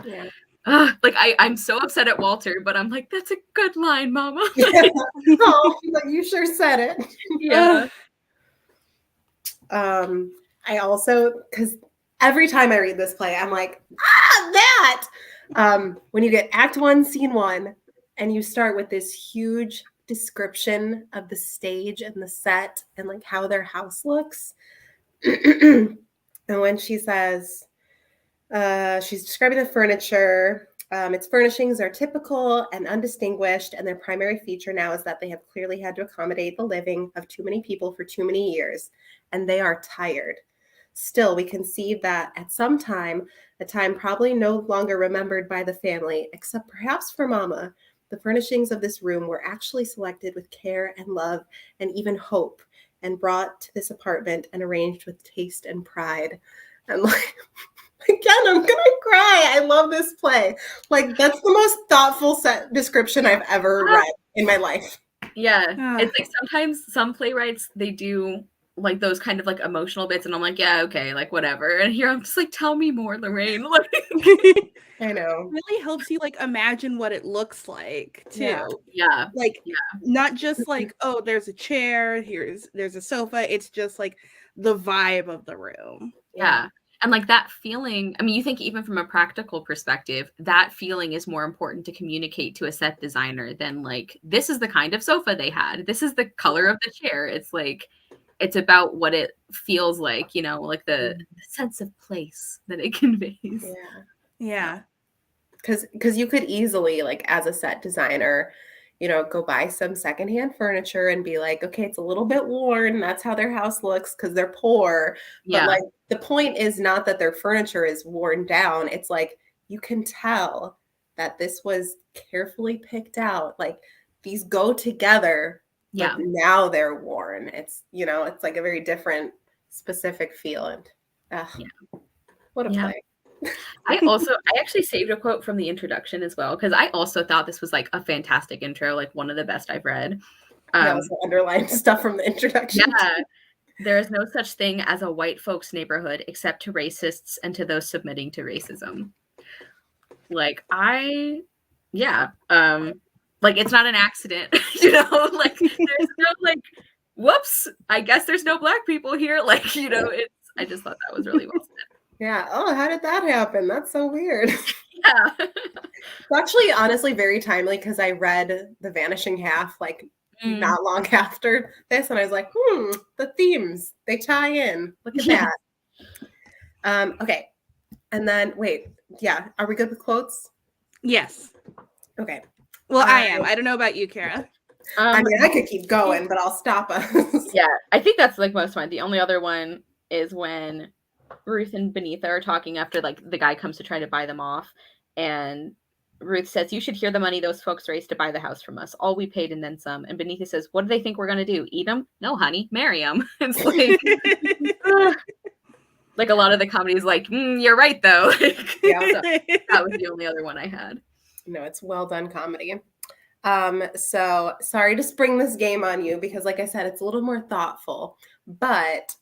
like I'm so upset at Walter, but I'm like, that's a good line, Mama. Oh, you sure said it. Yeah. I also, because every time I read this play, I'm like, that. When you get Act 1, Scene 1, and you start with this huge description of the stage and the set and like how their house looks. And when she says, she's describing the furniture, Its furnishings are typical and undistinguished, and their primary feature now is that they have clearly had to accommodate the living of too many people for too many years, and they are tired. Still, we conceive that at some time, a time probably no longer remembered by the family, except perhaps for Mama, the furnishings of this room were actually selected with care and love and even hope, and brought to this apartment and arranged with taste and pride. And like, again, I'm gonna cry. I love this play. Like, that's the most thoughtful set description I've ever read in my life. Yeah, it's like sometimes some playwrights, they do like those kind of like emotional bits, and I'm like, yeah, okay, like whatever. And here I'm just like, tell me more, Lorraine. Like, I know. It really helps you like imagine what it looks like too. yeah, Like yeah. not just like, oh, there's a chair, there's a sofa. It's just like the vibe of the room. Yeah. And like that feeling, I mean, you think even from a practical perspective, that feeling is more important to communicate to a set designer than like, this is the kind of sofa they had. This is the color of the chair. It's like, it's about what it feels like, you know, like the sense of place that it conveys. Yeah. Because you could easily, like, as a set designer, you know, go buy some secondhand furniture and be like, okay, it's a little bit worn. That's how their house looks because they're poor. Yeah. But like the point is not that their furniture is worn down. It's like you can tell that this was carefully picked out. Like these go together, but now they're worn. It's, you know, it's like a very different specific feel. And what a play. I actually saved a quote from the introduction as well, because I also thought this was like a fantastic intro, like one of the best I've read. Also underlined stuff from the introduction. Yeah. There is no such thing as a white folks neighborhood except to racists and to those submitting to racism. Like like it's not an accident, you know, like there's no like, whoops, I guess there's no black people here. Like, you know, I just thought that was really well said. Yeah. Oh, how did that happen? That's so weird. Yeah. It's actually honestly very timely because I read The Vanishing Half like not long after this, and I was like, the themes, they tie in. Look at that. Okay. And then wait, are we good with quotes? Yes. Okay. Well, I am. I don't know about you, Kara. I mean, I could keep going, but I'll stop us. Yeah, I think that's like most fun. The only other one is when Ruth and Beneatha are talking after like the guy comes to try to buy them off, and Ruth says, "You should hear the money those folks raised to buy the house from us. All we paid and then some." And Beneatha says, "What do they think we're gonna do? Eat them? No, honey, marry them." It's like, like a lot of the comedy is like, "You're right, though." So that was the only other one I had. No, it's well done comedy. So sorry to spring this game on you because, like I said, it's a little more thoughtful, but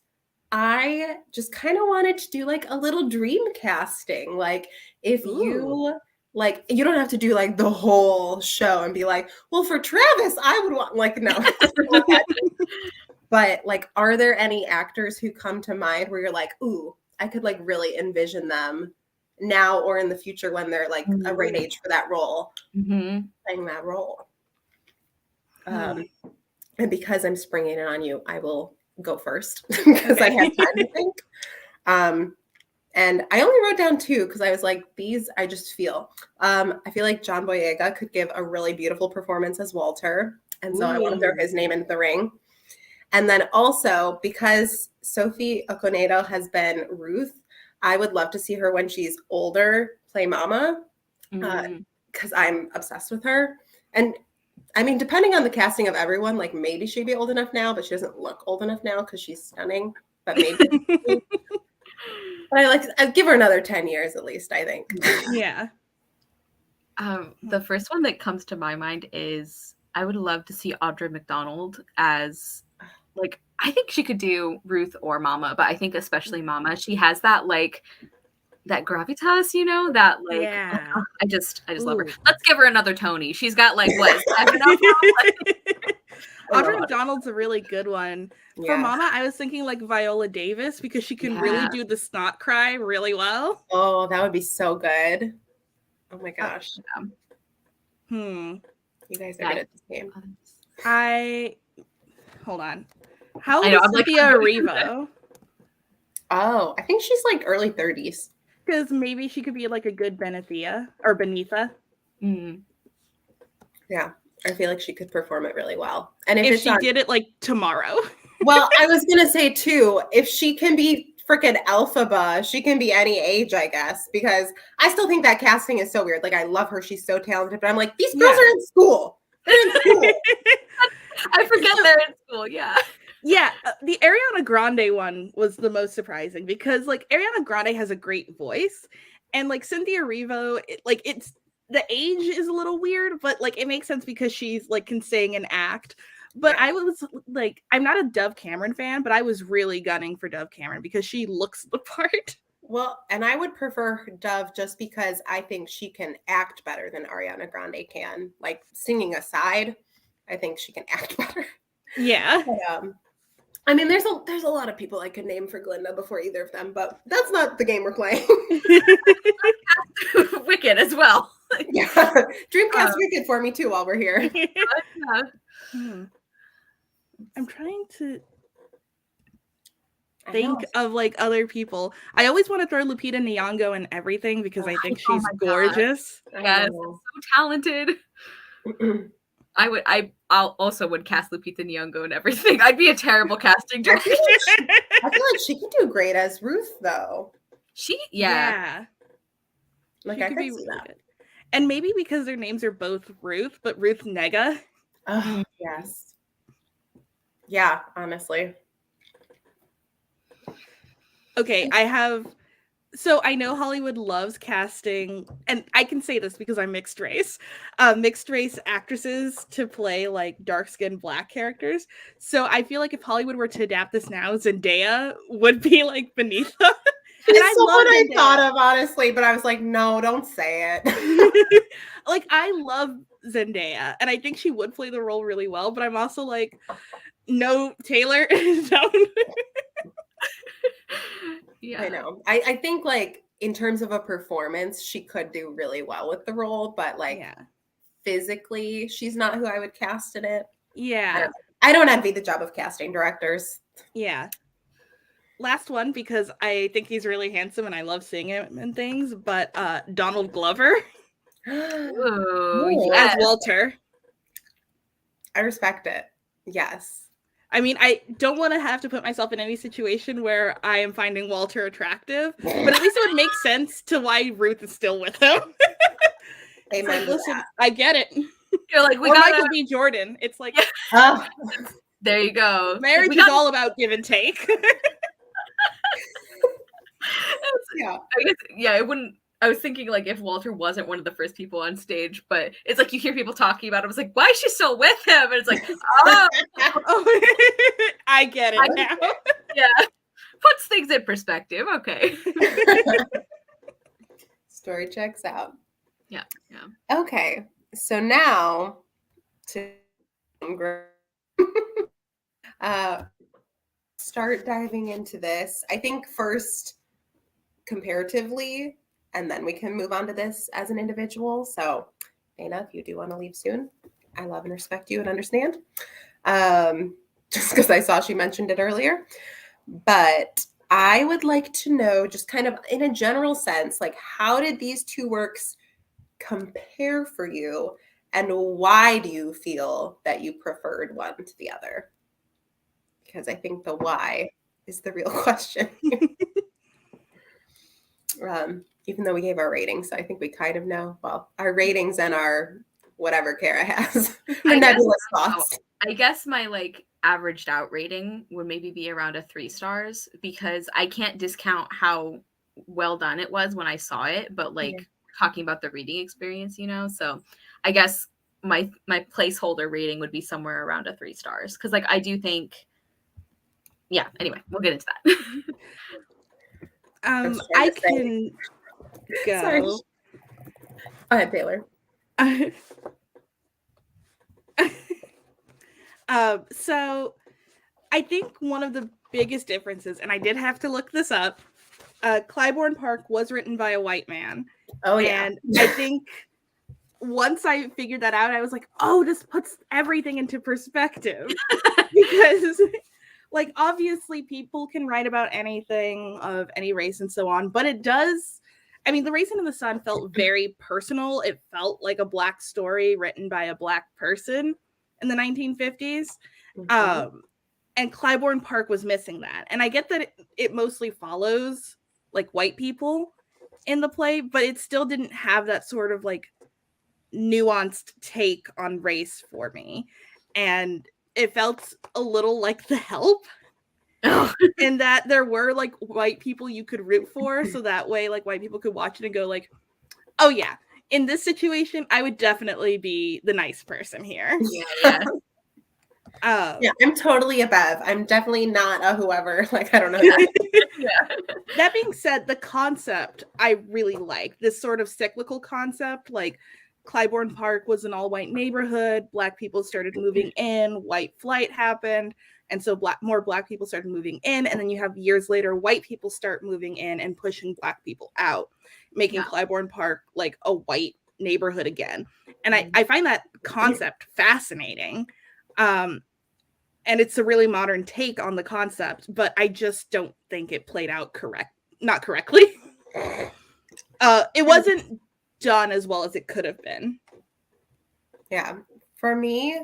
I just kind of wanted to do like a little dream casting. Like if you like, you don't have to do like the whole show and be like, well, for Travis, I would want like, no. But like, are there any actors who come to mind where you're like, ooh, I could like really envision them now or in the future when they're like a right age for that role, playing that role. And because I'm springing it on you, I will go first because I had time to think. And I only wrote down two because I was like, these I just feel. I feel like John Boyega could give a really beautiful performance as Walter. And so I want to throw his name into the ring. And then also because Sophie Okonedo has been Ruth, I would love to see her when she's older play Mama because I'm obsessed with her. And I mean, depending on the casting of everyone, like maybe she'd be old enough now, but she doesn't look old enough now because she's stunning. But maybe. But I'd give her another 10 years at least, I think. Yeah. The first one that comes to my mind is I would love to see Audra McDonald as like, I think she could do Ruth or Mama, but I think especially Mama. She has that like that gravitas, you know, that like I just love her. Let's give her another Tony. She's got like what? Audra McDonald's a really good one. For Mama, I was thinking like Viola Davis because she can really do the snot cry really well. Oh, that would be so good. Oh my gosh. You guys are good at this game. Hold on. How old is Cynthia Erivo? Oh, I think she's like early 30s. Because maybe she could be like a good Benethia or Benitha. Yeah, I feel like she could perform it really well. And if If it's she on, did it like tomorrow. well, I was gonna say too, if she can be freaking Elphaba, she can be any age, I guess. Because I still think that casting is so weird. Like, I love her; she's so talented. But I'm like, these girls are in school. They're in school. I forget they're in school. Yeah. Yeah, the Ariana Grande one was the most surprising because like Ariana Grande has a great voice, and like Cynthia Erivo, it's the age is a little weird, but like it makes sense because she's like can sing and act. But Yeah. I was like, I'm not a Dove Cameron fan, but I was really gunning for Dove Cameron because she looks the part. Well, and I would prefer Dove just because I think she can act better than Ariana Grande can. Like, singing aside, I think she can act better. Yeah. But, I mean, there's a lot of people I could name for Glinda before either of them, but that's not the game we're playing. Wicked as well. Yeah, Dreamcast Wicked for me too while we're here. Yeah. I'm trying to I think know. of like other people. I always want to throw Lupita Nyong'o in everything because I think Oh she's my God. gorgeous. Yes, so talented. I also would cast Lupita Nyong'o and everything. I'd be a terrible casting director. I feel like she could do great as Ruth, though. Yeah. Like, She I could could be see really that. good. And maybe because their names are both Ruth, but Ruth Nega. Oh, yes. Yeah, honestly. Okay, so I know Hollywood loves casting, and I can say this because I'm mixed race actresses to play like dark-skinned Black characters. So I feel like if Hollywood were to adapt this now, Zendaya would be like beneath them. It's I someone love I Zendaya. thought of, honestly, but I was like, no, don't say it. Like, I love Zendaya, and I think she would play the role really well, but I'm also like, no, Taylor, don't. Yeah. I know. I think, like, in terms of a performance, she could do really well with the role, but like physically, she's not who I would cast in it. Yeah. I don't envy the job of casting directors. Yeah. Last one, because I think he's really handsome and I love seeing him and things, but Donald Glover Ooh, as Walter. I respect it. Yes. I mean, I don't want to have to put myself in any situation where I am finding Walter attractive, but at least it would make sense to why Ruth is still with him. Amen. Like, listen, I get it. You're like, we or got Michael B. Jordan. It's like, there you go. Marriage is all about give and take. Yeah. I guess, it wouldn't. I was thinking like if Walter wasn't one of the first people on stage, but it's like you hear people talking about it. I was like, why is she still with him? And it's like, oh, I get it now. Yeah, puts things in perspective. Okay. Story checks out. Yeah. Okay, so now to start diving into this. I think first comparatively, and then we can move on to this as an individual. So, Dana, if you do want to leave soon, I love and respect you and understand. Just because I saw she mentioned it earlier. But I would like to know, just kind of in a general sense, like, how did these two works compare for you? And why do you feel that you preferred one to the other? Because I think the why is the real question. Even though we gave our ratings, so I think we kind of know. Well, our ratings and our whatever Kara has, her nebulous thoughts. I guess my like averaged out rating would maybe be around a 3 stars because I can't discount how well done it was when I saw it, but like talking about the reading experience, so I guess my placeholder rating would be somewhere around a 3 stars because like I do think, anyway, we'll get into that. I can go. Sorry. Go ahead, Taylor. So I think one of the biggest differences, and I did have to look this up, Clybourne Park was written by a white man. Oh, yeah. And I think once I figured that out, I was like, oh, this puts everything into perspective. Because, like, obviously people can write about anything of any race and so on, but it does I mean, The Raisin in the Sun felt very personal. It felt like a Black story written by a Black person in the 1950s. And Clybourne Park was missing that. And I get that it mostly follows like white people in the play, but it still didn't have that sort of like nuanced take on race for me. And it felt a little like The Help. In that there were like white people you could root for, so that way like white people could watch it and go like, oh yeah, in this situation I would definitely be the nice person here. Yeah. Yeah, I'm totally a Bev. I'm definitely not a whoever. Like, I don't know. That being said, the concept I really like, this sort of cyclical concept. Like, Clybourne Park was an all-white neighborhood. Black people started moving in. White flight happened. And so more Black people started moving in. And then you have years later, white people start moving in and pushing Black people out, making Clybourne Park like a white neighborhood again. And I find that concept fascinating. And it's a really modern take on the concept, but I just don't think it played out not correctly. It wasn't done as well as it could have been. Yeah, for me,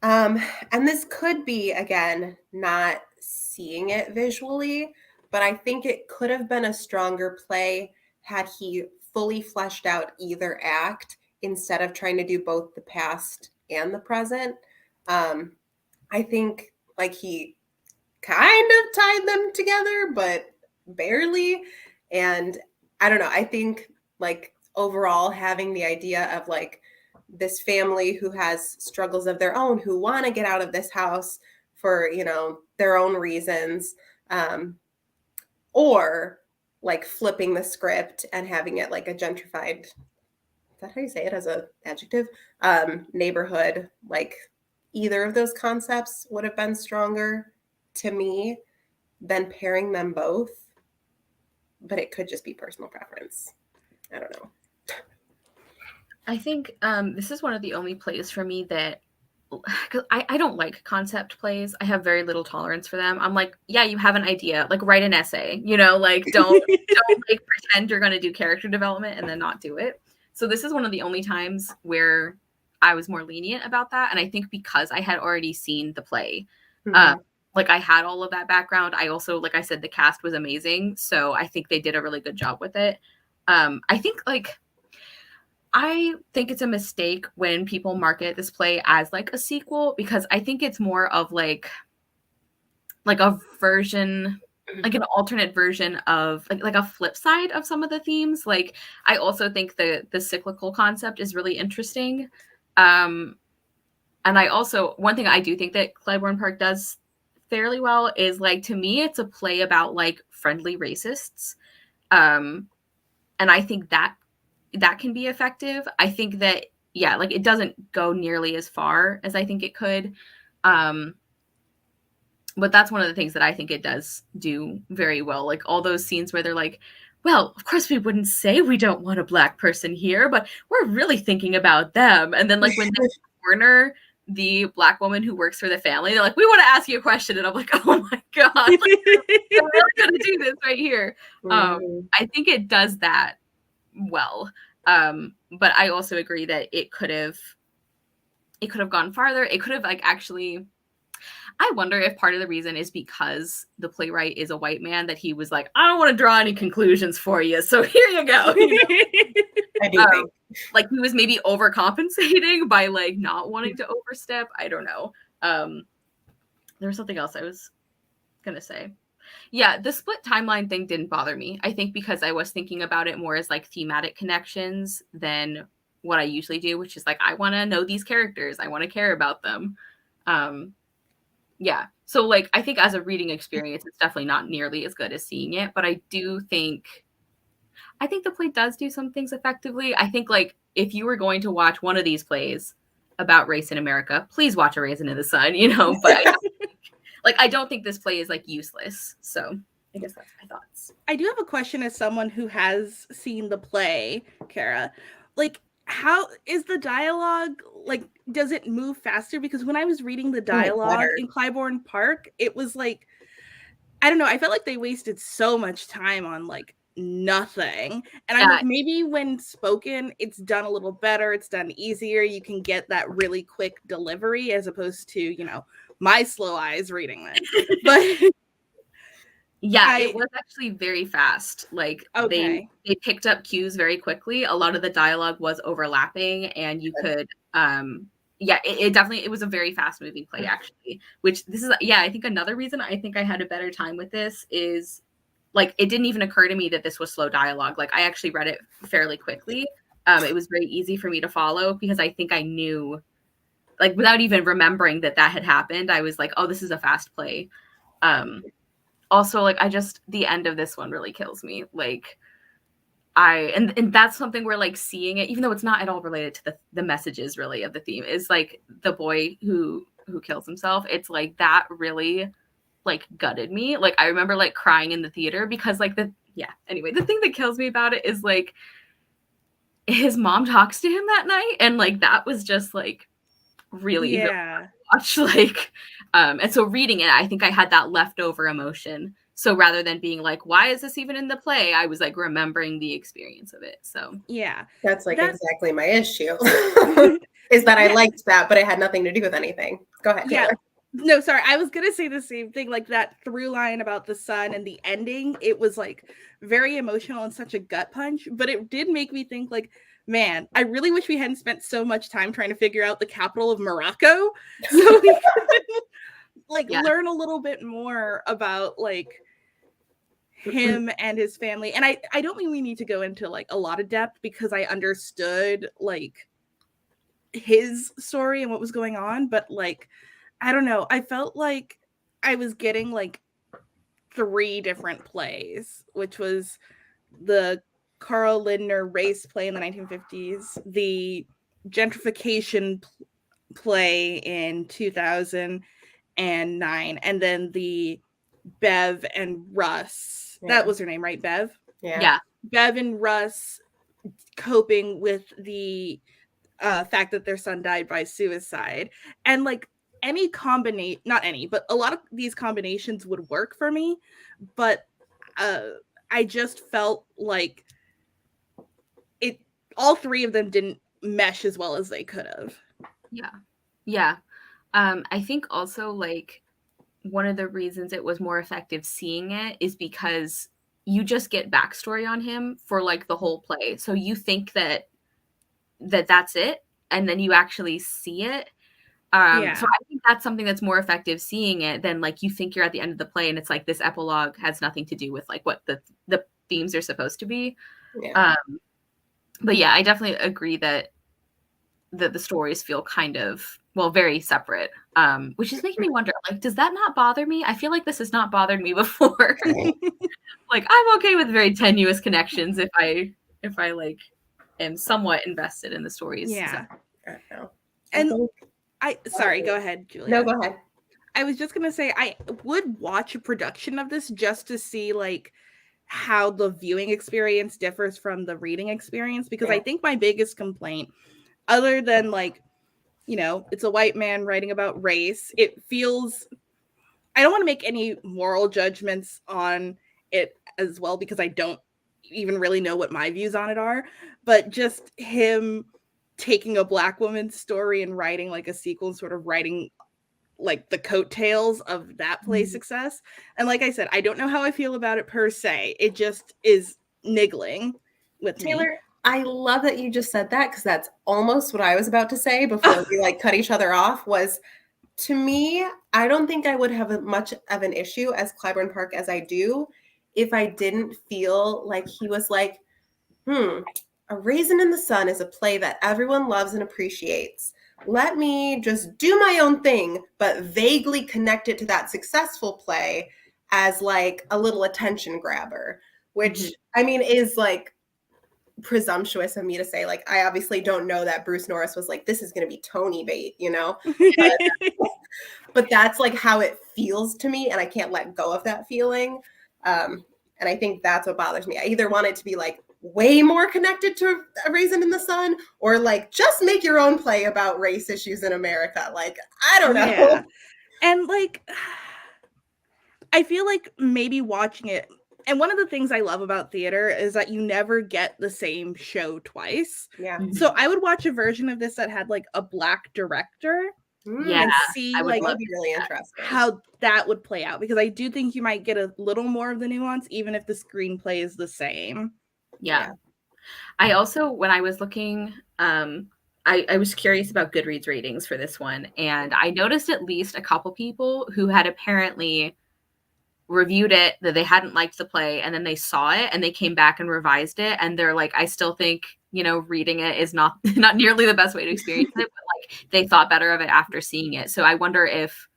and this could be, again, not seeing it visually, but I think it could have been a stronger play had he fully fleshed out either act instead of trying to do both the past and the present. I think like he kind of tied them together, but barely. And I don't know. I think like overall having the idea of like this family who has struggles of their own, who want to get out of this house for, you know, their own reasons, or like flipping the script and having it like a gentrified, is that how you say it as an adjective, neighborhood, like either of those concepts would have been stronger to me than pairing them both. But it could just be personal preference. I don't know. I think this is one of the only plays for me that, cause I don't like concept plays. I have very little tolerance for them. I'm like, yeah, you have an idea, like write an essay, you know, like don't like pretend you're going to do character development and then not do it. So this is one of the only times where I was more lenient about that. And I think because I had already seen the play, like I had all of that background. I also, like I said, the cast was amazing. So I think they did a really good job with it. I think it's a mistake when people market this play as like a sequel, because I think it's more of like a version, like an alternate version of like a flip side of some of the themes. Like I also think the cyclical concept is really interesting. And I also, one thing I do think that Clybourne Park does fairly well is like, to me, it's a play about like friendly racists. And I think that can be effective. I think that, yeah, like it doesn't go nearly as far as I think it could. But that's one of the things that I think it does do very well. Like all those scenes where they're like, well, of course we wouldn't say we don't want a Black person here, but we're really thinking about them. And then like when they corner the Black woman who works for the family, they're like, we want to ask you a question. And I'm like, oh my God, like, I'm really going to do this right here. I think it does that well. But I also agree that it could have gone farther. It could have like actually, I wonder if part of the reason is because the playwright is a white man, that he was like, I don't want to draw any conclusions for you, so here you go. You know? I do think. Like he was maybe overcompensating by like not wanting to overstep. I don't know. There was something else I was gonna say. Yeah, the split timeline thing didn't bother me. I think because I was thinking about it more as like thematic connections than what I usually do, which is like, I want to know these characters. I want to care about them. Yeah. So like, I think as a reading experience, it's definitely not nearly as good as seeing it, but I think the play does do some things effectively. I think like if you were going to watch one of these plays about race in America, please watch A Raisin in the Sun, you know, but I don't think this play is like useless. So I guess that's my thoughts. I do have a question as someone who has seen the play, Kara. Like, how is the dialogue, like, does it move faster? Because when I was reading the dialogue in Clybourne Park, it was like, I don't know, I felt like they wasted so much time on like nothing. And I'm like, maybe when spoken, it's done a little better, it's done easier, you can get that really quick delivery as opposed to, you know, my slow eyes reading it. But yeah, it was actually very fast. Like okay. they picked up cues very quickly. A lot of the dialogue was overlapping, and you could it definitely, it was a very fast moving play actually. Which this is I think another reason I think I had a better time with this is like it didn't even occur to me that this was slow dialogue. Like I actually read it fairly quickly. It was very easy for me to follow because I think I knew, like without even remembering that had happened, I was like, oh, this is a fast play. Also, like, the end of this one really kills me. Like, and that's something where, like, seeing it, even though it's not at all related to the messages, really, of the theme, is, like, the boy who kills himself. It's, like, that really, like, gutted me. Like, I remember, like, crying in the theater because, like, anyway, the thing that kills me about it is, like, his mom talks to him that night, and, like, that was just, like, really, really watch. Like, and so reading it, I think I had that leftover emotion. So rather than being like, why is this even in the play? I was like remembering the experience of it. So that's exactly my issue. Is that I liked that, but it had nothing to do with anything. Go ahead, Taylor. No, sorry. I was gonna say the same thing, like that through line about the son and the ending. It was like very emotional and such a gut punch, but it did make me think like, man, I really wish we hadn't spent so much time trying to figure out the capital of Morocco, so we could like learn a little bit more about like him and his family. And I don't mean we need to go into like a lot of depth because I understood like his story and what was going on, but like I don't know, I felt like I was getting like 3 different plays, which was the Carl Lindner race play in the 1950s, the gentrification play in 2009, and then the Bev and Russ. That was her name, right? Bev? Yeah. Bev and Russ coping with the fact that their son died by suicide. And like any combination, not any, but a lot of these combinations would work for me. But I just felt like all 3 of them didn't mesh as well as they could have. Yeah. I think also like one of the reasons it was more effective seeing it is because you just get backstory on him for like the whole play. So you think that's it, and then you actually see it. So I think that's something that's more effective seeing it than like you think you're at the end of the play and it's like this epilogue has nothing to do with like what the themes are supposed to be. But yeah, I definitely agree that the stories feel kind of very separate, which is making me wonder, like, does that not bother me? I feel like this has not bothered me before. Like, I'm okay with very tenuous connections if I like am somewhat invested in the stories. Yeah. So. And sorry, go ahead, Julia. No, go ahead. I was just gonna say I would watch a production of this just to see like how the viewing experience differs from the reading experience, because I think my biggest complaint, other than like, you know, it's a white man writing about race, it feels, I don't want to make any moral judgments on it as well because I don't even really know what my views on it are, but just him taking a Black woman's story and writing like a sequel and sort of writing like the coattails of that play's success. And like I said, I don't know how I feel about it per se. It just is niggling with Taylor, I love that you just said that because that's almost what I was about to say before we like cut each other off. Was, to me, I don't think I would have much of an issue as Clybourne Park as I do if I didn't feel like he was like, A Raisin in the Sun is a play that everyone loves and appreciates. Let me just do my own thing, but vaguely connect it to that successful play as like a little attention grabber, which I mean is like presumptuous of me to say. Like, I obviously don't know that Bruce Norris was like, this is going to be Tony bait, you know? But that's like how it feels to me, and I can't let go of that feeling. And I think that's what bothers me. I either want it to be like way more connected to A Raisin in the Sun, or like just make your own play about race issues in America. Like, I don't know. Yeah. And like, I feel like maybe watching it And one of the things I love about theater is that you never get the same show twice. Yeah. So I would watch a version of this that had like a Black director Yeah, and see I would like That love would be really interesting. how that would play out, because I do think you might get a little more of the nuance even if the screenplay is the same. Yeah. I also, when I was looking, I was curious about Goodreads ratings for this one, and I noticed at least a couple people who had apparently reviewed it that they hadn't liked the play, and then they saw it and they came back and revised it, and they're like, I still think, you know, reading it is not nearly the best way to experience it, but like they thought better of it after seeing it. So I wonder if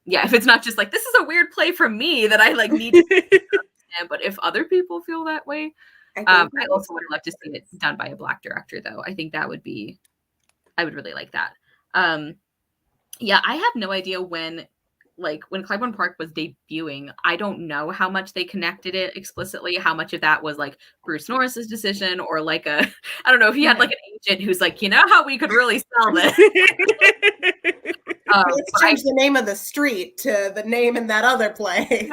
if it's not just like, this is a weird play from me that I like need to understand, but if other people feel that way. I also would love to see it done by a Black director, though. I think that would be, I would really like that. Yeah, I have no idea when Clybourne Park was debuting, I don't know how much they connected it explicitly, how much of that was like Bruce Norris's decision, or like I don't know if he had like an agent who's like, you know how we could really sell this. Let's change the name of the street to the name in that other play.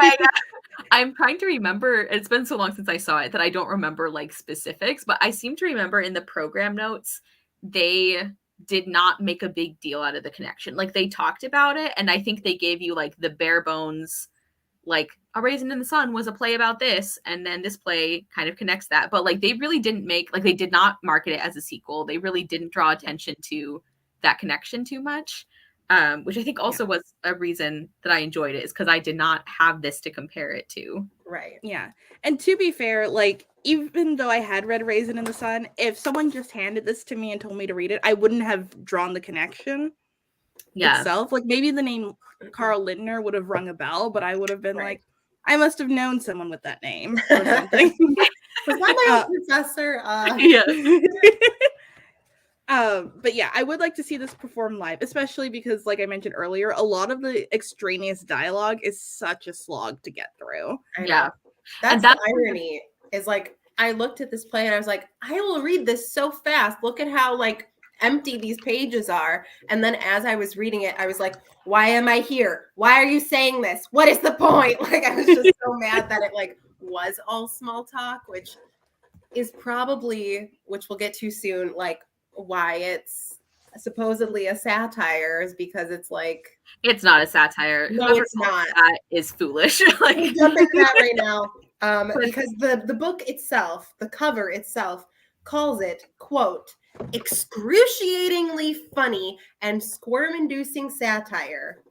I'm trying to remember. It's been so long since I saw it that I don't remember like specifics, but I seem to remember in the program notes, they did not make a big deal out of the connection. Like they talked about it, and I think they gave you like the bare bones, like A Raisin in the Sun was a play about this, and then this play kind of connects that. But like they really didn't make, like they did not market it as a sequel. They really didn't draw attention to that connection too much. Which I think also was a reason that I enjoyed it, is because I did not have this to compare it to. Right. Yeah. And to be fair, like, even though I had read Raisin in the Sun, if someone just handed this to me and told me to read it, I wouldn't have drawn the connection itself. Like, maybe the name Carl Lindner would have rung a bell, but I would have been like, I must have known someone with that name or something. Was that my old professor? But yeah, I would like to see this performed live, especially because, like I mentioned earlier, a lot of the extraneous dialogue is such a slog to get through. Yeah. That's the irony, is like, I looked at this play and I was like, I will read this so fast. Look at how like empty these pages are. And then as I was reading it, I was like, why am I here? Why are you saying this? What is the point? Like, I was just so mad that it like was all small talk, which is probably, which we'll get to soon, like why it's supposedly a satire, is because it's like, it's not a satire. No, Whoever it's not. That is foolish. Like, we'll jump into that right now. Because the book itself, the cover itself, calls it, quote, excruciatingly funny and squirm-inducing satire.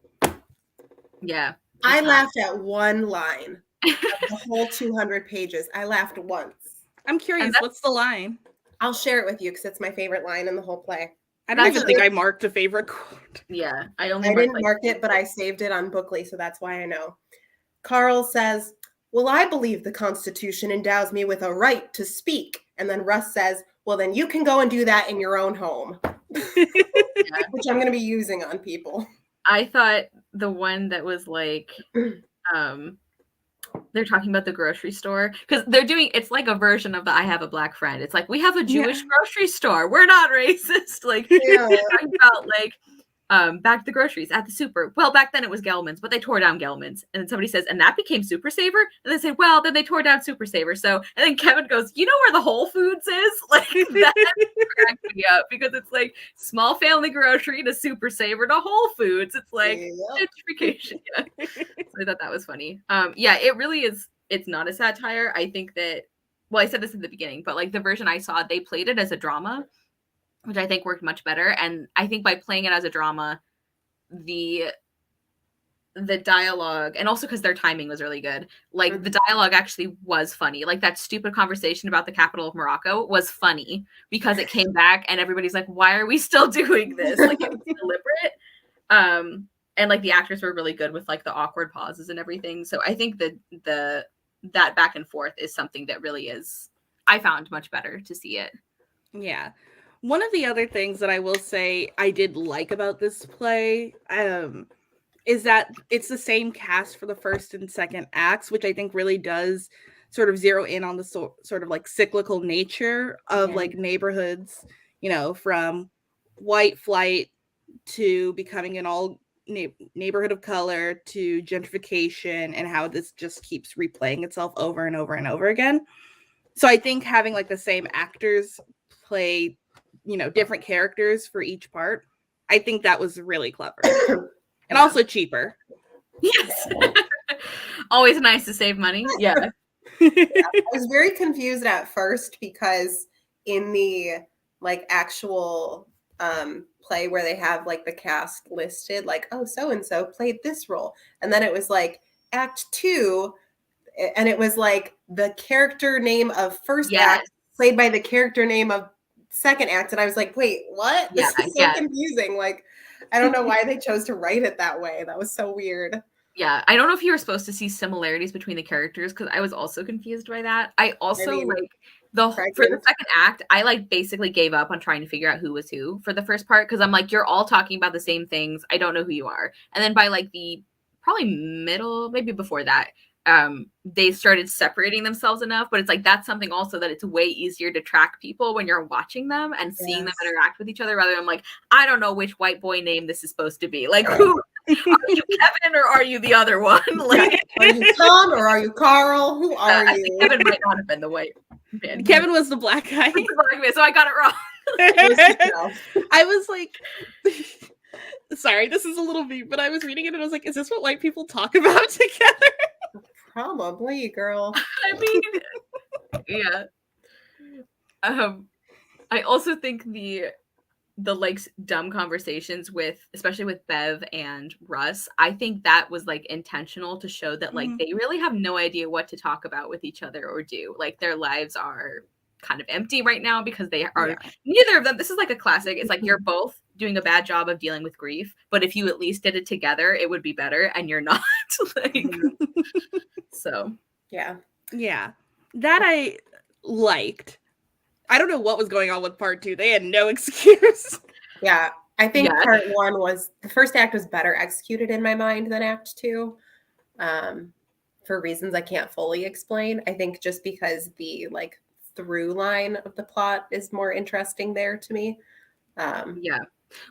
Yeah. I laughed at one line of the whole 200 pages. I laughed once. I'm curious, what's the line? I'll share it with you because it's my favorite line in the whole play. I don't even think I marked a favorite quote. Yeah, I didn't mark it, but I saved it on Bookly, so that's why I know. Carl says, well, I believe the Constitution endows me with a right to speak. And then Russ says, well, then you can go and do that in your own home. Which I'm going to be using on people. I thought the one that was like, they're talking about the grocery store, because they're doing, it's like a version of the I Have a Black Friend. It's like, we have a Jewish grocery store. We're not racist. Like, talking about like, back to the groceries at the super. Well, back then it was Gelman's, but they tore down Gelman's. And then somebody says, and that became Super Saver? And they say, well, then they tore down Super Saver. So, and then Kevin goes, you know where the Whole Foods is? Like, that cracked me up, because it's like small family grocery to Super Saver to Whole Foods. It's like gentrification. Yeah. So I thought that was funny. Yeah, it really is. It's not a satire. I think that, well, I said this at the beginning, but like the version I saw, they played it as a drama, which I think worked much better. And I think by playing it as a drama, the dialogue, and also because their timing was really good, like the dialogue actually was funny. Like that stupid conversation about the capital of Morocco was funny because it came back and everybody's like, why are we still doing this? Like, it was deliberate. And like the actors were really good with like the awkward pauses and everything. So I think that that back and forth is something that really is, I found much better to see it. Yeah. One of the other things that I will say I did like about this play is that it's the same cast for the first and second acts, which I think really does sort of zero in on the sort of like cyclical nature of like neighborhoods, you know, from white flight to becoming an all, neighborhood of color to gentrification and how this just keeps replaying itself over and over and over again. So I think having like the same actors play, different characters for each part, I think that was really clever. And also cheaper. Yes. Always nice to save money. Yeah. I was very confused at first because in the like actual play where they have like the cast listed, like, oh, so and so played this role, and then it was like Act 2, and it was like the character name of first act played by the character name of second act, and I was like, wait, what? This is so confusing. Like, I don't know why they chose to write it that way. That was so weird. Yeah, I don't know if you were supposed to see similarities between the characters because I was also confused by that. I also for the second act, I like basically gave up on trying to figure out who was who for the first part because I'm like, you're all talking about the same things. I don't know who you are. And then by like the probably middle, maybe before that, they started separating themselves enough. But it's like that's something also that it's way easier to track people when you're watching them and seeing them interact with each other rather than like, I don't know which white boy name this is supposed to be. Like who are you, Kevin, or are you the other one? Like, are you Tom or are you Carl? Who are you? Kevin might not have been the white man. Kevin was the black guy. So I got it wrong. I was like, sorry, this is a little deep, but I was reading it and I was like, is this what white people talk about together? Probably, girl. I mean, yeah. I also think the like dumb conversations with, especially with Bev and Russ, I think that was like intentional to show that like they really have no idea what to talk about with each other or do. Like their lives are kind of empty right now because they are neither of them. This is like a classic. It's like you're both doing a bad job of dealing with grief, but if you at least did it together, it would be better, and you're not. Like, so yeah, that I liked. I don't know what was going on with part 2. They had no excuse. Yeah, I think part 1 was the first act was better executed in my mind than act 2, for reasons I can't fully explain. I think just because the like through line of the plot is more interesting there to me.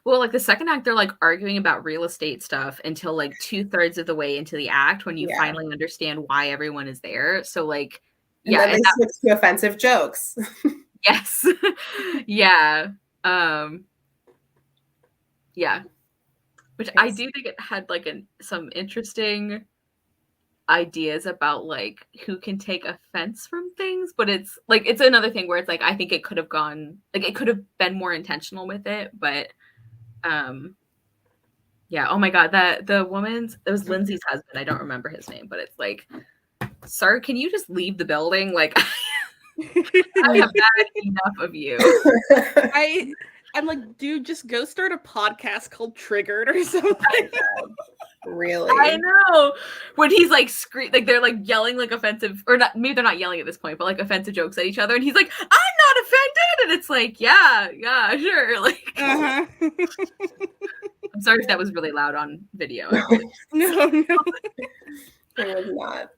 Well, like the second act, they're like arguing about real estate stuff until like 2/3 of the way into the act when you finally understand why everyone is there. So like, and then they switch to offensive jokes. Yes. Which I do think it had like some interesting ideas about like who can take offense from things, but it's like it's another thing where it's like I think it could have gone like it could have been more intentional with it, but oh my god, the woman's, it was Lindsay's husband, I don't remember his name, but it's like, sir, can you just leave the building? Like I have had enough of you. I'm like, dude, just go start a podcast called Triggered or something. Really? I know. When he's like like they're like yelling like offensive, or not, maybe they're not yelling at this point, but like offensive jokes at each other, and he's like, I'm not offended, and it's like, yeah, sure. Like I'm sorry if that was really loud on video. No. It was not.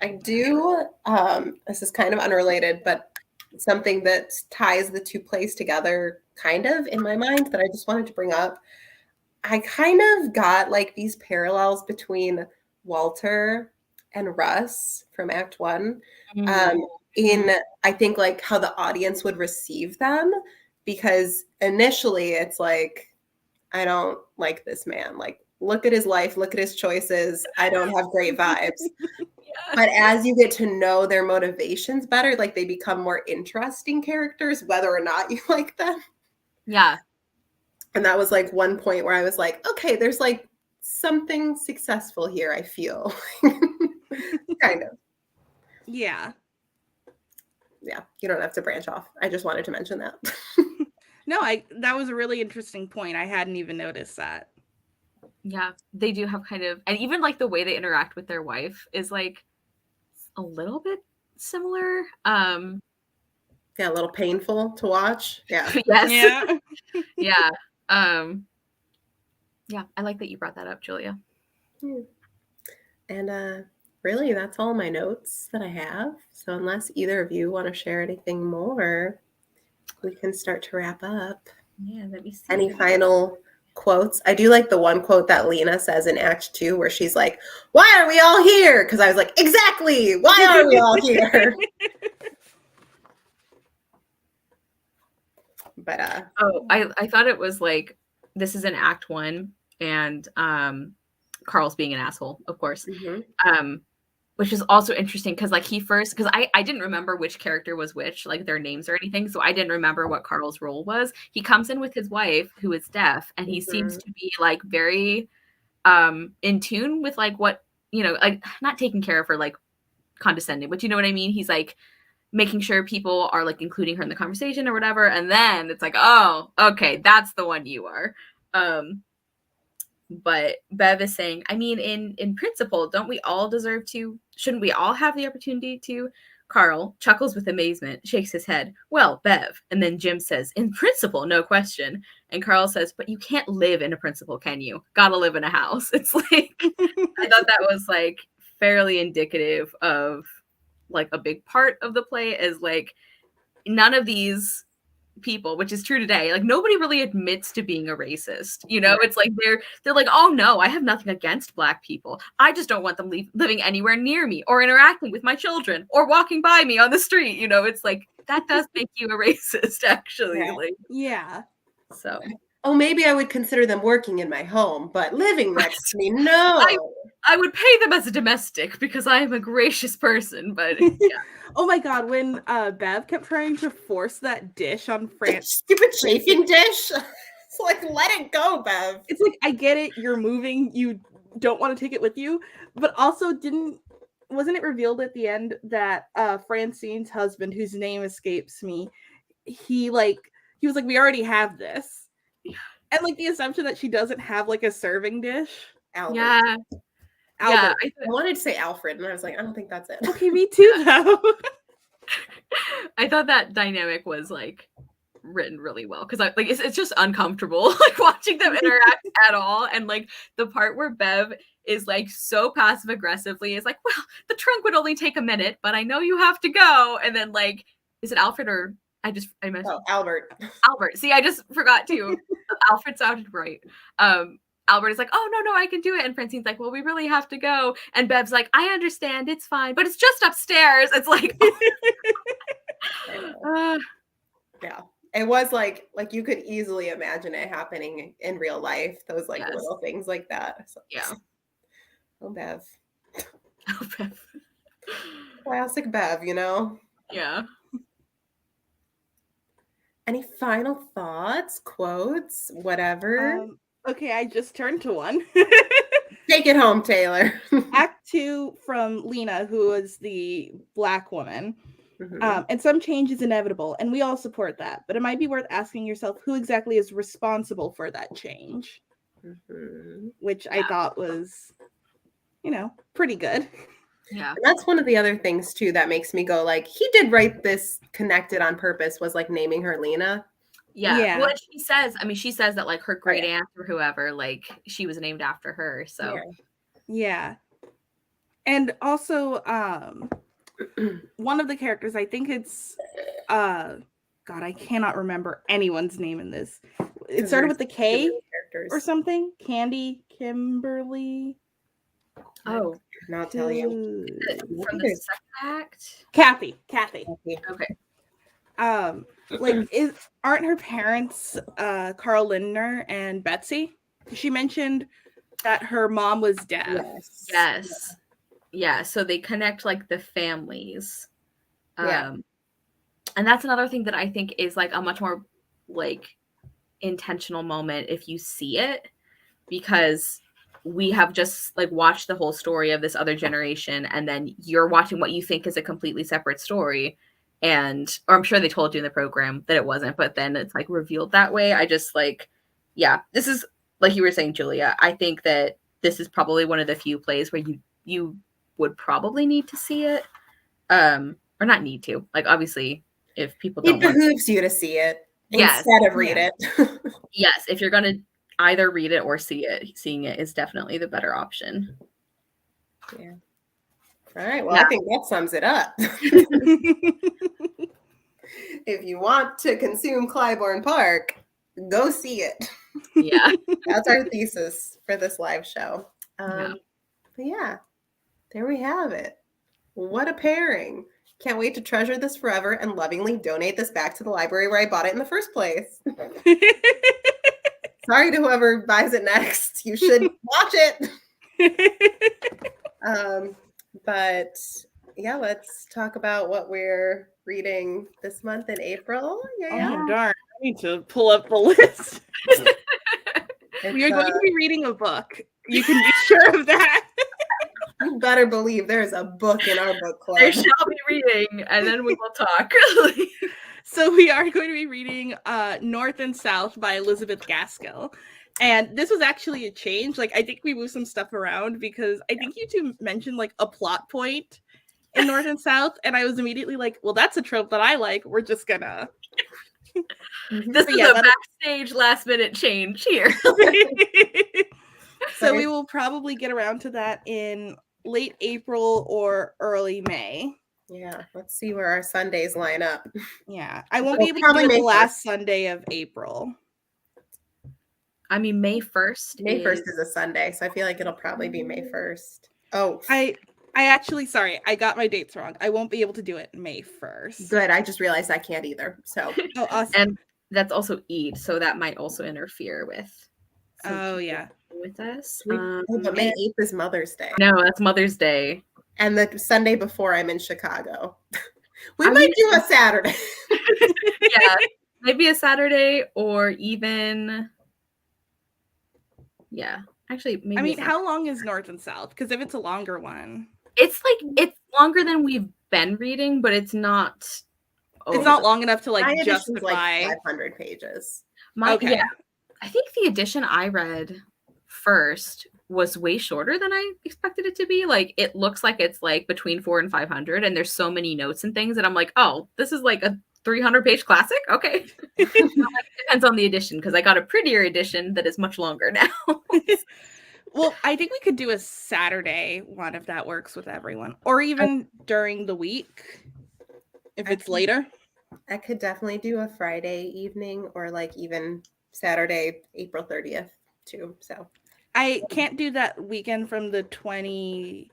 I do, this is kind of unrelated, but something that ties the two plays together kind of in my mind that I just wanted to bring up. I kind of got like these parallels between Walter and Russ from Act 1 in, I think, like how the audience would receive them, because initially it's like, I don't like this man. Like, look at his life, look at his choices. I don't have great vibes. But as you get to know their motivations better, like they become more interesting characters, whether or not you like them. Yeah. And that was like one point where I was like, okay, there's like something successful here, I feel. Kind of. Yeah. Yeah, you don't have to branch off. I just wanted to mention that. No, that was a really interesting point. I hadn't even noticed that. Yeah, they do have kind of, and even like the way they interact with their wife is like a little bit similar. Yeah, a little painful to watch. Yeah. Yes. Yeah. Yeah, I like that you brought that up, Julia. And really, that's all my notes that I have. So unless either of you want to share anything more, we can start to wrap up. Yeah, let me see. Any final quotes. I do like the one quote that Lena says in Act 2 where she's like, "Why are we all here?" Because I was like, exactly, why are we all here? But I thought it was like, this is in Act 1, and Carl's being an asshole, of course. Which is also interesting because like because I didn't remember which character was which, like their names or anything, so I didn't remember what Carl's role was. He comes in with his wife who is deaf, and he seems to be like very in tune with like what, you know, like not taking care of her like condescending, but you know what I mean. He's like making sure people are like including her in the conversation or whatever, and then it's like, oh, okay, that's the one you are. But Bev is saying, I mean, in principle, don't we all deserve to? Shouldn't we all have the opportunity to? Carl chuckles with amazement, shakes his head. Well, Bev. And then Jim says, in principle, no question. And Carl says, but you can't live in a principle, can you? Gotta live in a house. It's like, I thought that was like fairly indicative of like a big part of the play is like none of these people, which is true today, like nobody really admits to being a racist, you know. It's like they're like, oh no, I have nothing against Black people, I just don't want them living anywhere near me or interacting with my children or walking by me on the street, you know. It's like that does make you a racist, actually. Like, yeah. So oh, maybe I would consider them working in my home, but living next to me, no. I would pay them as a domestic because I am a gracious person, but yeah. Oh my god, when Bev kept trying to force that dish on stupid chafing dish. It's like, let it go, Bev. It's like, I get it, you're moving, you don't want to take it with you, but also wasn't it revealed at the end that Francine's husband, whose name escapes me, he was like, we already have this. And like the assumption that she doesn't have like a serving dish. Albert. Yeah. Albert. Yeah, I wanted to say Alfred, and I was like, I don't think that's it. Okay, me too, though. I thought that dynamic was like written really well because like it's just uncomfortable like watching them interact at all. And like the part where Bev is like so passive aggressively is like, well, the trunk would only take a minute, but I know you have to go. And then like, is it Alfred or I mentioned Albert. Albert. See, I just forgot to. Alfred sounded right. Albert is like, oh, no, I can do it. And Francine's like, well, we really have to go. And Bev's like, I understand, it's fine, but it's just upstairs. It's like, yeah. It was like you could easily imagine it happening in real life. Those like little things like that. So, yeah. Oh, Bev. Oh, Bev. Classic Bev, you know? Yeah. Any final thoughts, quotes, whatever? Okay, I just turned to one. Take it home, Taylor. Act 2 from Lena, who is the Black woman. And some change is inevitable, and we all support that. But it might be worth asking yourself who exactly is responsible for that change. Which I thought was, pretty good. Yeah. And that's one of the other things, too, that makes me go, like, he did write this connected on purpose, was, like, naming her Lena. Yeah. Well, she says that, like, her great aunt or whoever, like, she was named after her, so. Yeah. And also, one of the characters, I think it's, God, I cannot remember anyone's name in this. It started with the K or something. Candy, Kimberly. Oh, I'll tell you. From the second act? Kathy. Okay. Aren't her parents Carl Lindner and Betsy? She mentioned that her mom was deaf. Yes. Yeah, so they connect like the families. And that's another thing that I think is like a much more like intentional moment if you see it, because we have just like watched the whole story of this other generation, and then you're watching what you think is a completely separate story. Or I'm sure they told you in the program that it wasn't, but then it's like revealed that way. I just like, this is like you were saying, Julia, I think that this is probably one of the few plays where you would probably need to see it. Or not need to, like, obviously if people don't, it behooves you to see it instead of read it. Yes. If you're going to either read it or see it, seeing it is definitely the better option. Yeah. All right. Well, I think that sums it up. If you want to consume Clybourne Park, go see it. Yeah. That's our thesis for this live show. Yeah. But yeah, there we have it. What a pairing. Can't wait to treasure this forever and lovingly donate this back to the library where I bought it in the first place. Sorry to whoever buys it next. You should watch it. But yeah, let's talk about what we're reading this month in April. Yeah. Oh, darn. I need to pull up the list. We are It's, going to be reading a book. You can be sure of that. you better believe there's a book in our book club. There shall be reading, and then we will talk. So we are going to be reading North and South by Elizabeth Gaskill. And this was actually a change. Like, I think we moved some stuff around because I think you two mentioned like a plot point in North and South. And I was immediately like, well, that's a trope that I like. We're just gonna. This is a backstage last minute change here. So we will probably get around to that in late April or early May. Yeah, let's see where our Sundays line up. Yeah, I won't be able to do it the last Sunday of April. I mean, May 1st. May 1st is a Sunday, so I feel like it'll probably be May 1st. Oh, I actually, sorry, I got my dates wrong. I won't be able to do it May 1st. Good, I just realized I can't either. So, oh, awesome. And that's also Eid, so that might also interfere with. Yeah. With us. But May 8th is Mother's Day. No, that's Mother's Day. And the Sunday before, I'm in Chicago. We might do a Saturday. Yeah, maybe a Saturday or even. Yeah, actually, maybe. I mean, how long is North and South? Because if it's a longer one, it's longer than we've been reading, but it's not. It's not long enough to like justify like 500 pages. Okay. Yeah, I think the edition I read first was way shorter than I expected it to be. Like, it looks like it's like between 400 and 500, and there's so many notes and things, and I'm like, oh, this is like a 300-page classic. Okay. It depends on the edition, because I got a prettier edition that is much longer now. Well, I think we could do a Saturday one if that works with everyone, or even during the week if it's later. I could definitely do a Friday evening or like even Saturday, April 30th too. So I can't do that weekend from the 28th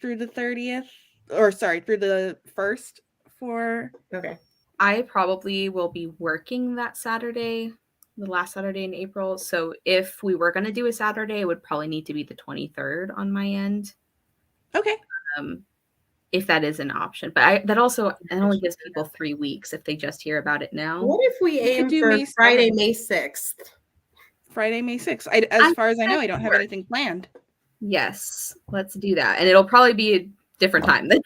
through the 30th, or sorry, through the 1st for. Okay. I probably will be working that Saturday, the last Saturday in April. So if we were going to do a Saturday, it would probably need to be the 23rd on my end. Okay. If that is an option. But that only gives people 3 weeks if they just hear about it now. What if we aim for Friday, May 6th? Friday, May 6th. As far as I know, I don't have anything planned. Yes, let's do that. And it'll probably be a different time then.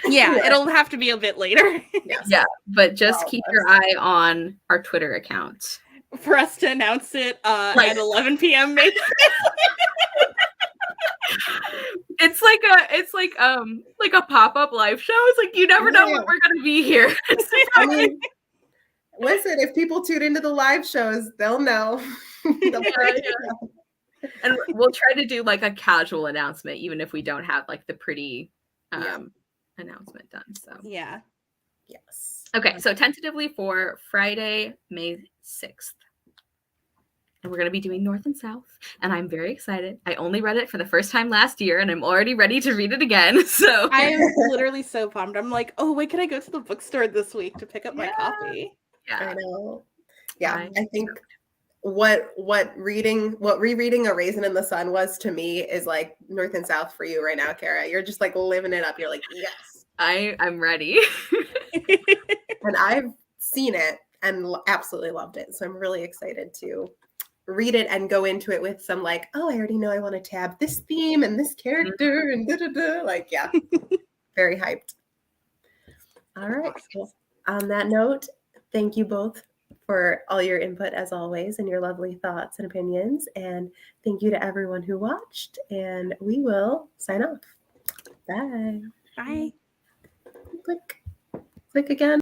Yeah, it'll have to be a bit later. Yes. Yeah, but just keep your eye on our Twitter account. For us to announce it at 11 p.m. May 6th. It's like a pop-up live show. It's like, you never know when we're gonna be here. I mean, listen, if people tune into the live shows, they'll know. And we'll try to do like a casual announcement, even if we don't have like the pretty announcement done. So yeah. Yes. Okay, so tentatively for Friday, May 6th. And we're going to be doing North and South, and I'm very excited. I only read it for the first time last year, and I'm already ready to read it again. So I am literally so pumped. I'm like, oh, wait, can I go to the bookstore this week to pick up my copy? Yeah, I know. Yeah, I think what rereading A Raisin in the Sun was to me is like North and South for you right now, Kara. You're just like living it up. You're like, yes, I'm ready. And I've seen it and absolutely loved it. So I'm really excited to read it and go into it with some like, oh, I already know I want to tab this theme and this character and da-da-da. Like, yeah, very hyped. All right. Well, on that note, thank you both for all your input as always and your lovely thoughts and opinions. And thank you to everyone who watched, and we will sign off. Bye. Bye. Click again.